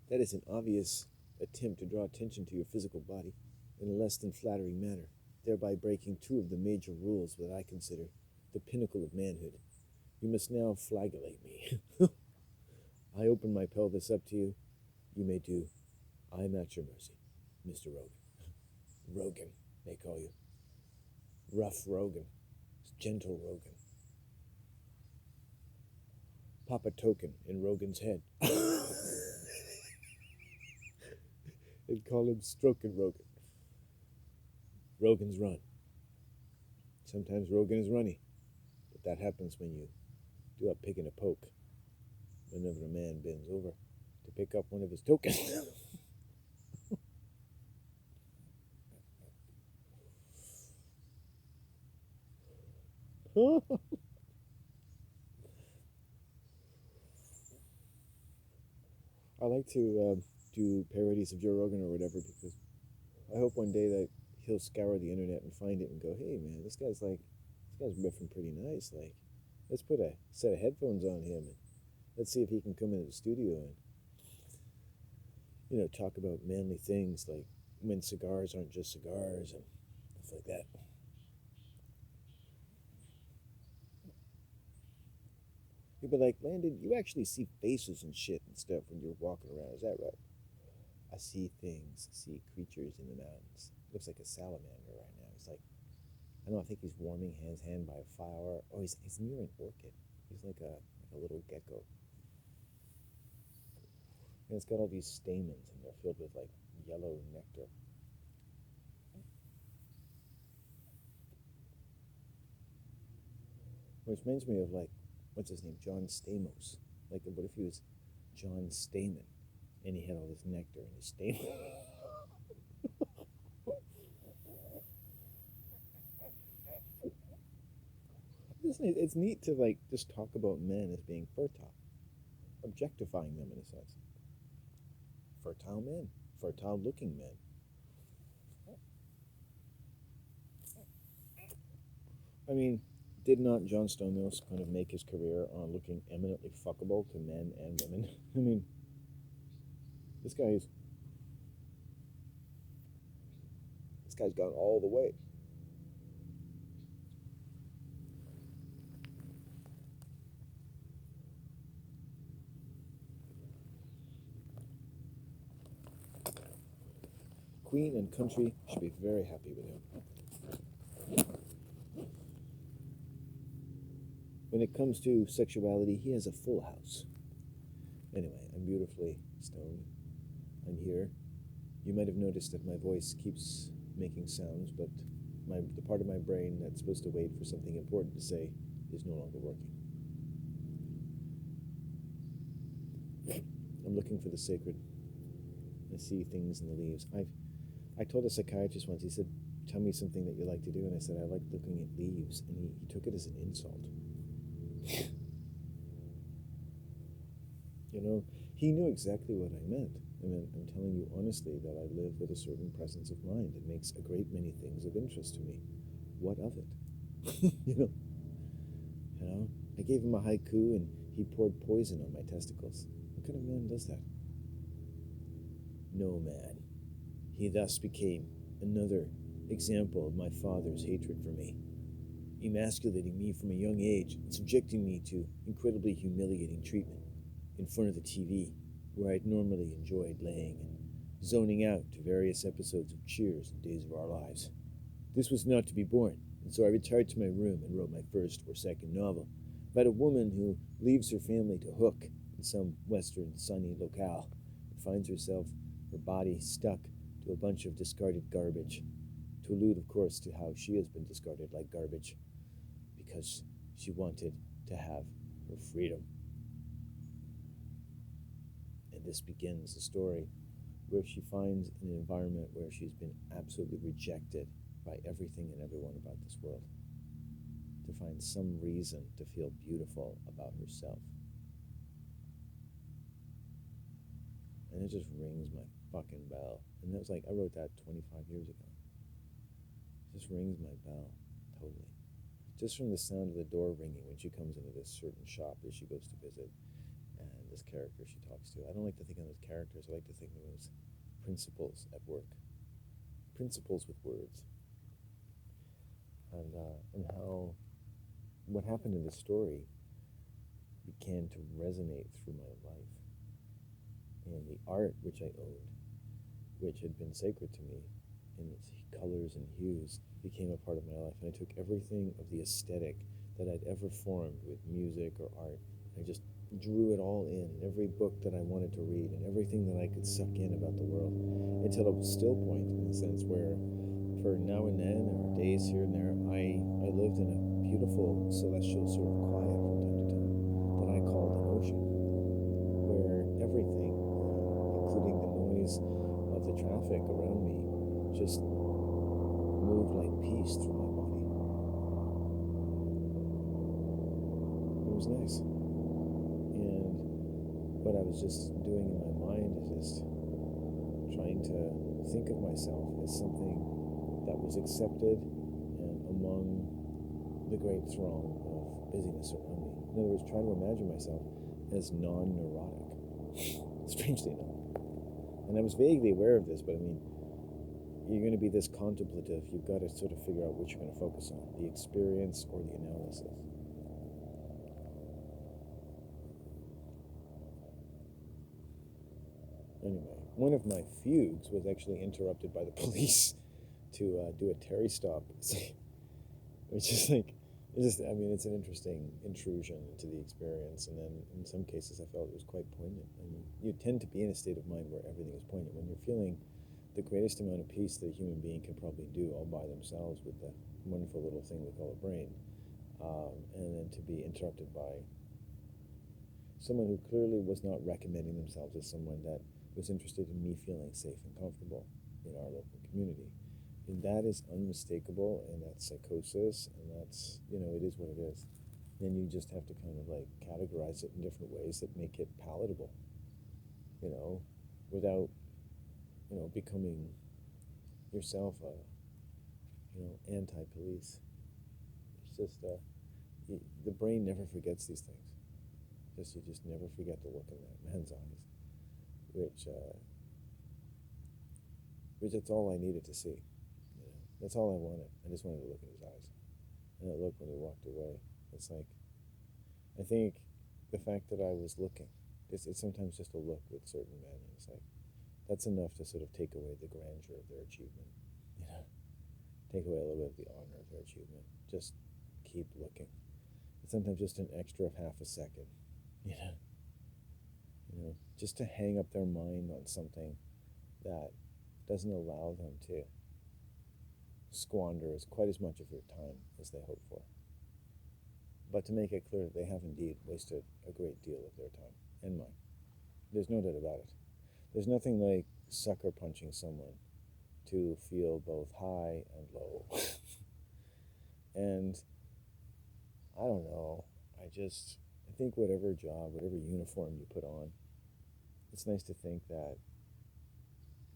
That is an obvious attempt to draw attention to your physical body in a less than flattering manner, thereby breaking two of the major rules that I consider the pinnacle of manhood. You must now flagellate me. I open my pelvis up to you. You may do. I am at your mercy, Mr. Rogan. Rogan, they call you. Rough Rogan. Gentle Rogan. Pop a token in Rogan's head. And call him Stroking Rogan. Rogan's run. Sometimes Rogan is runny, but that happens when you do a pig and a poke whenever a man bends over to pick up one of his tokens. I like to do parodies of Joe Rogan or whatever because I hope one day that he'll scour the internet and find it and go, hey man, this guy's riffing pretty nice. Like, let's put a set of headphones on him and let's see if he can come into the studio and talk about manly things like when cigars aren't just cigars and stuff like that. People like, Landon, you actually see faces and shit and stuff when you're walking around. Is that right? I see things, I see creatures in the mountains. Looks like a salamander right now. He's like, I don't know, I think he's warming his hand by a fire. Oh, he's near an orchid. He's like a little gecko. And it's got all these stamens and they're filled with like yellow nectar. Which reminds me of like, what's his name? John Stamos. Like, what if he was John Stamen and he had all this nectar in his stamen? It's neat to like just talk about men as being fertile, objectifying them in a sense. Fertile men, fertile looking men. I mean, did not John Stamos kind of make his career on looking eminently fuckable to men and women? I mean, this guy's gone all the way. Queen and country should be very happy with him. When it comes to sexuality, he has a full house. Anyway, I'm beautifully stoned. I'm here. You might have noticed that my voice keeps making sounds, but the part of my brain that's supposed to wait for something important to say is no longer working. I'm looking for the sacred. I see things in the leaves. I told a psychiatrist once, he said, tell me something that you like to do. And I said, I like looking at leaves. And he took it as an insult. He knew exactly what I meant, and I'm telling you honestly that I live with a certain presence of mind. It makes a great many things of interest to me. What of it? You know, I gave him a haiku and he poured poison on my testicles. What kind of man does that? No man. He thus became another example of my father's hatred for me, emasculating me from a young age and subjecting me to incredibly humiliating treatment in front of the TV, where I'd normally enjoyed laying and zoning out to various episodes of Cheers and Days of Our Lives. This was not to be borne, and so I retired to my room and wrote my first or second novel about a woman who leaves her family to hook in some western sunny locale and finds herself, her body stuck to a bunch of discarded garbage, to allude, of course, to how she has been discarded like garbage because she wanted to have her freedom. And this begins the story where she finds an environment where she's been absolutely rejected by everything and everyone about this world, to find some reason to feel beautiful about herself. And it just rings my fucking bell. And it was like, I wrote that 25 years ago. It just rings my bell, totally. Just from the sound of the door ringing when she comes into this certain shop that she goes to visit, and this character she talks to. I don't like to think of them as characters. I like to think of them as principles at work. Principles with words. And how what happened in the story began to resonate through my life. And the art which I owned, which had been sacred to me in its colors and hues, became a part of my life. And I took everything of the aesthetic that I'd ever formed with music or art. I just drew it all in every book that I wanted to read and everything that I could suck in about the world, until a still point, in a sense, where for now and then, or days here and there, I lived in a beautiful celestial sort of quiet from time to time that I called an ocean, where everything, including the noise of the traffic around me, just moved like peace through my body. It was nice. And what I was just doing in my mind is just trying to think of myself as something that was accepted and among the great throng of busyness around me. In other words, try to imagine myself as non-neurotic, strangely enough. And I was vaguely aware of this, but I mean, you're going to be this contemplative, you've got to sort of figure out what you're going to focus on, the experience or the analysis. Anyway, one of my fugues was actually interrupted by the police to do a Terry stop, which is like, I mean, it's an interesting intrusion into the experience. And then in some cases, I felt it was quite poignant. I mean, you tend to be in a state of mind where everything is poignant. When you're feeling the greatest amount of peace that a human being can probably do all by themselves with the wonderful little thing we call a brain, and then to be interrupted by someone who clearly was not recommending themselves as someone that was interested in me feeling safe and comfortable in our local community. And that is unmistakable, and that's psychosis, and that's, it is what it is. Then you just have to kind of like categorize it in different ways that make it palatable, without, becoming yourself anti-police. It's just, the brain never forgets these things. You just never forget to look in that man's eyes, which that's all I needed to see. That's all I wanted. I just wanted to look in his eyes. And that look when he walked away, it's like, I think the fact that I was looking, it's sometimes just a look with certain men, and it's like, that's enough to sort of take away the grandeur of their achievement, take away a little bit of the honor of their achievement. Just keep looking. It's sometimes just an extra of half a second, just to hang up their mind on something that doesn't allow them to squander quite as much of your time as they hope for, but to make it clear that they have indeed wasted a great deal of their time and mine. There's no doubt about it. There's nothing like sucker punching someone to feel both high and low. And I don't know, I think whatever job, whatever uniform you put on, it's nice to think that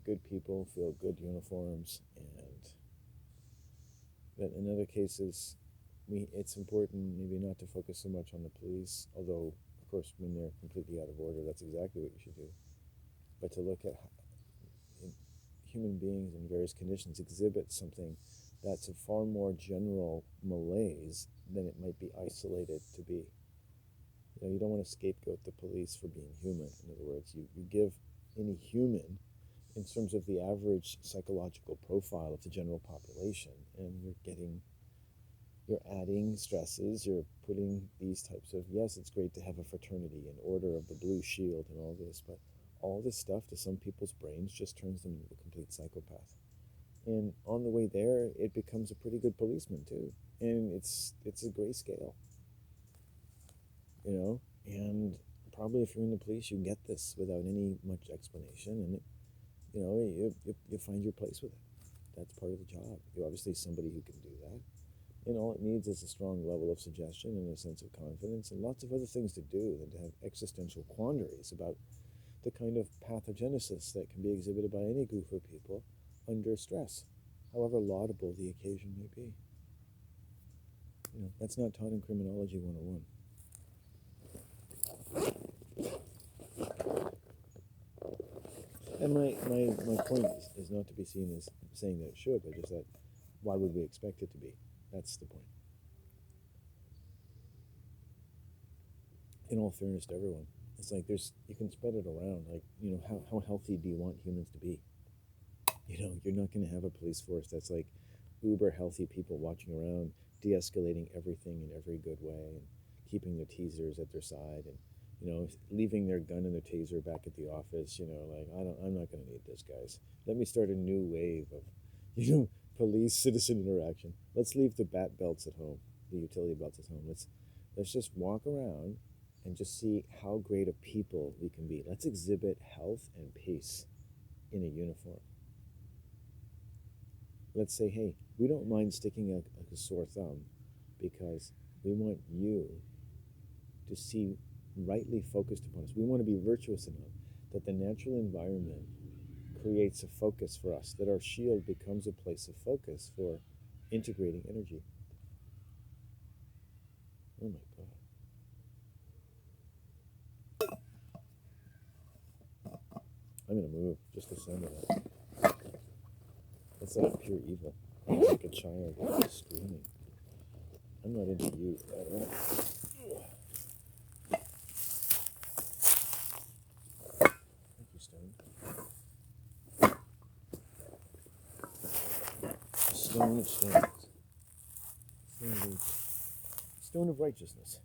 good people feel good uniforms, and that in other cases, it's important maybe not to focus so much on the police, although, of course, when they're completely out of order, that's exactly what you should do. But to look at human beings in various conditions exhibit something that's a far more general malaise than it might be isolated to be. You don't want to scapegoat the police for being human. In other words, you give any human in terms of the average psychological profile of the general population, and you're adding stresses, you're putting these types of, yes, it's great to have a fraternity and order of the blue shield and all this, but all this stuff to some people's brains just turns them into a complete psychopath. And on the way there, it becomes a pretty good policeman too. And it's a gray scale, and probably if you're in the police, you get this without any much explanation, and you find your place with it. That's part of the job. You're obviously somebody who can do that. And all it needs is a strong level of suggestion and a sense of confidence and lots of other things to do than to have existential quandaries about the kind of pathogenesis that can be exhibited by any group of people under stress, however laudable the occasion may be. That's not taught in Criminology 101. And my point is not to be seen as saying that it should, but just that why would we expect it to be? That's the point. In all fairness to everyone, it's like you can spread it around. Like, how healthy do you want humans to be? You're not going to have a police force that's like uber healthy people watching around, de-escalating everything in every good way and keeping their teasers at their side and, leaving their gun and their taser back at the office, like, I'm not going to need this, guys. Let me start a new wave of, police citizen interaction. Let's leave the bat belts at home, the utility belts at home. Let's just walk around and just see how great a people we can be. Let's exhibit health and peace in a uniform. Let's say, hey, we don't mind sticking a sore thumb because we want you to see rightly focused upon us. We want to be virtuous enough that the natural environment creates a focus for us, that our shield becomes a place of focus for integrating energy. Oh my God. I'm going to move, just the sound of that. That's like pure evil. I'm like a child screaming. I'm not into you at all. Thank you, Stone. The stone of stones. Stone of righteousness.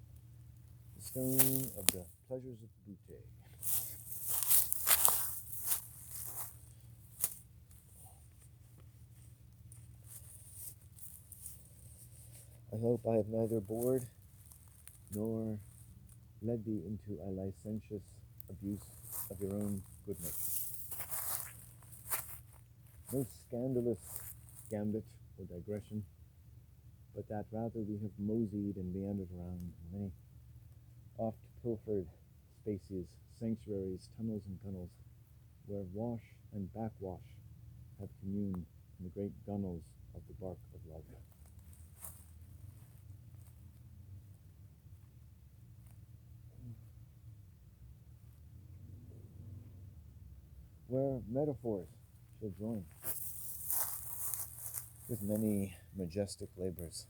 The stone of the pleasures of Buddha. I hope I have neither bored nor led thee into a licentious abuse of your own good nature. No scandalous gambit or digression, but that rather we have moseyed and meandered around many oft-pilfered spaces, sanctuaries, tunnels and tunnels, where wash and backwash have communed in the great gunnels of the bark of love. Where metaphors shall join with many majestic labors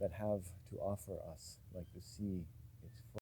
that have to offer us, like the sea, its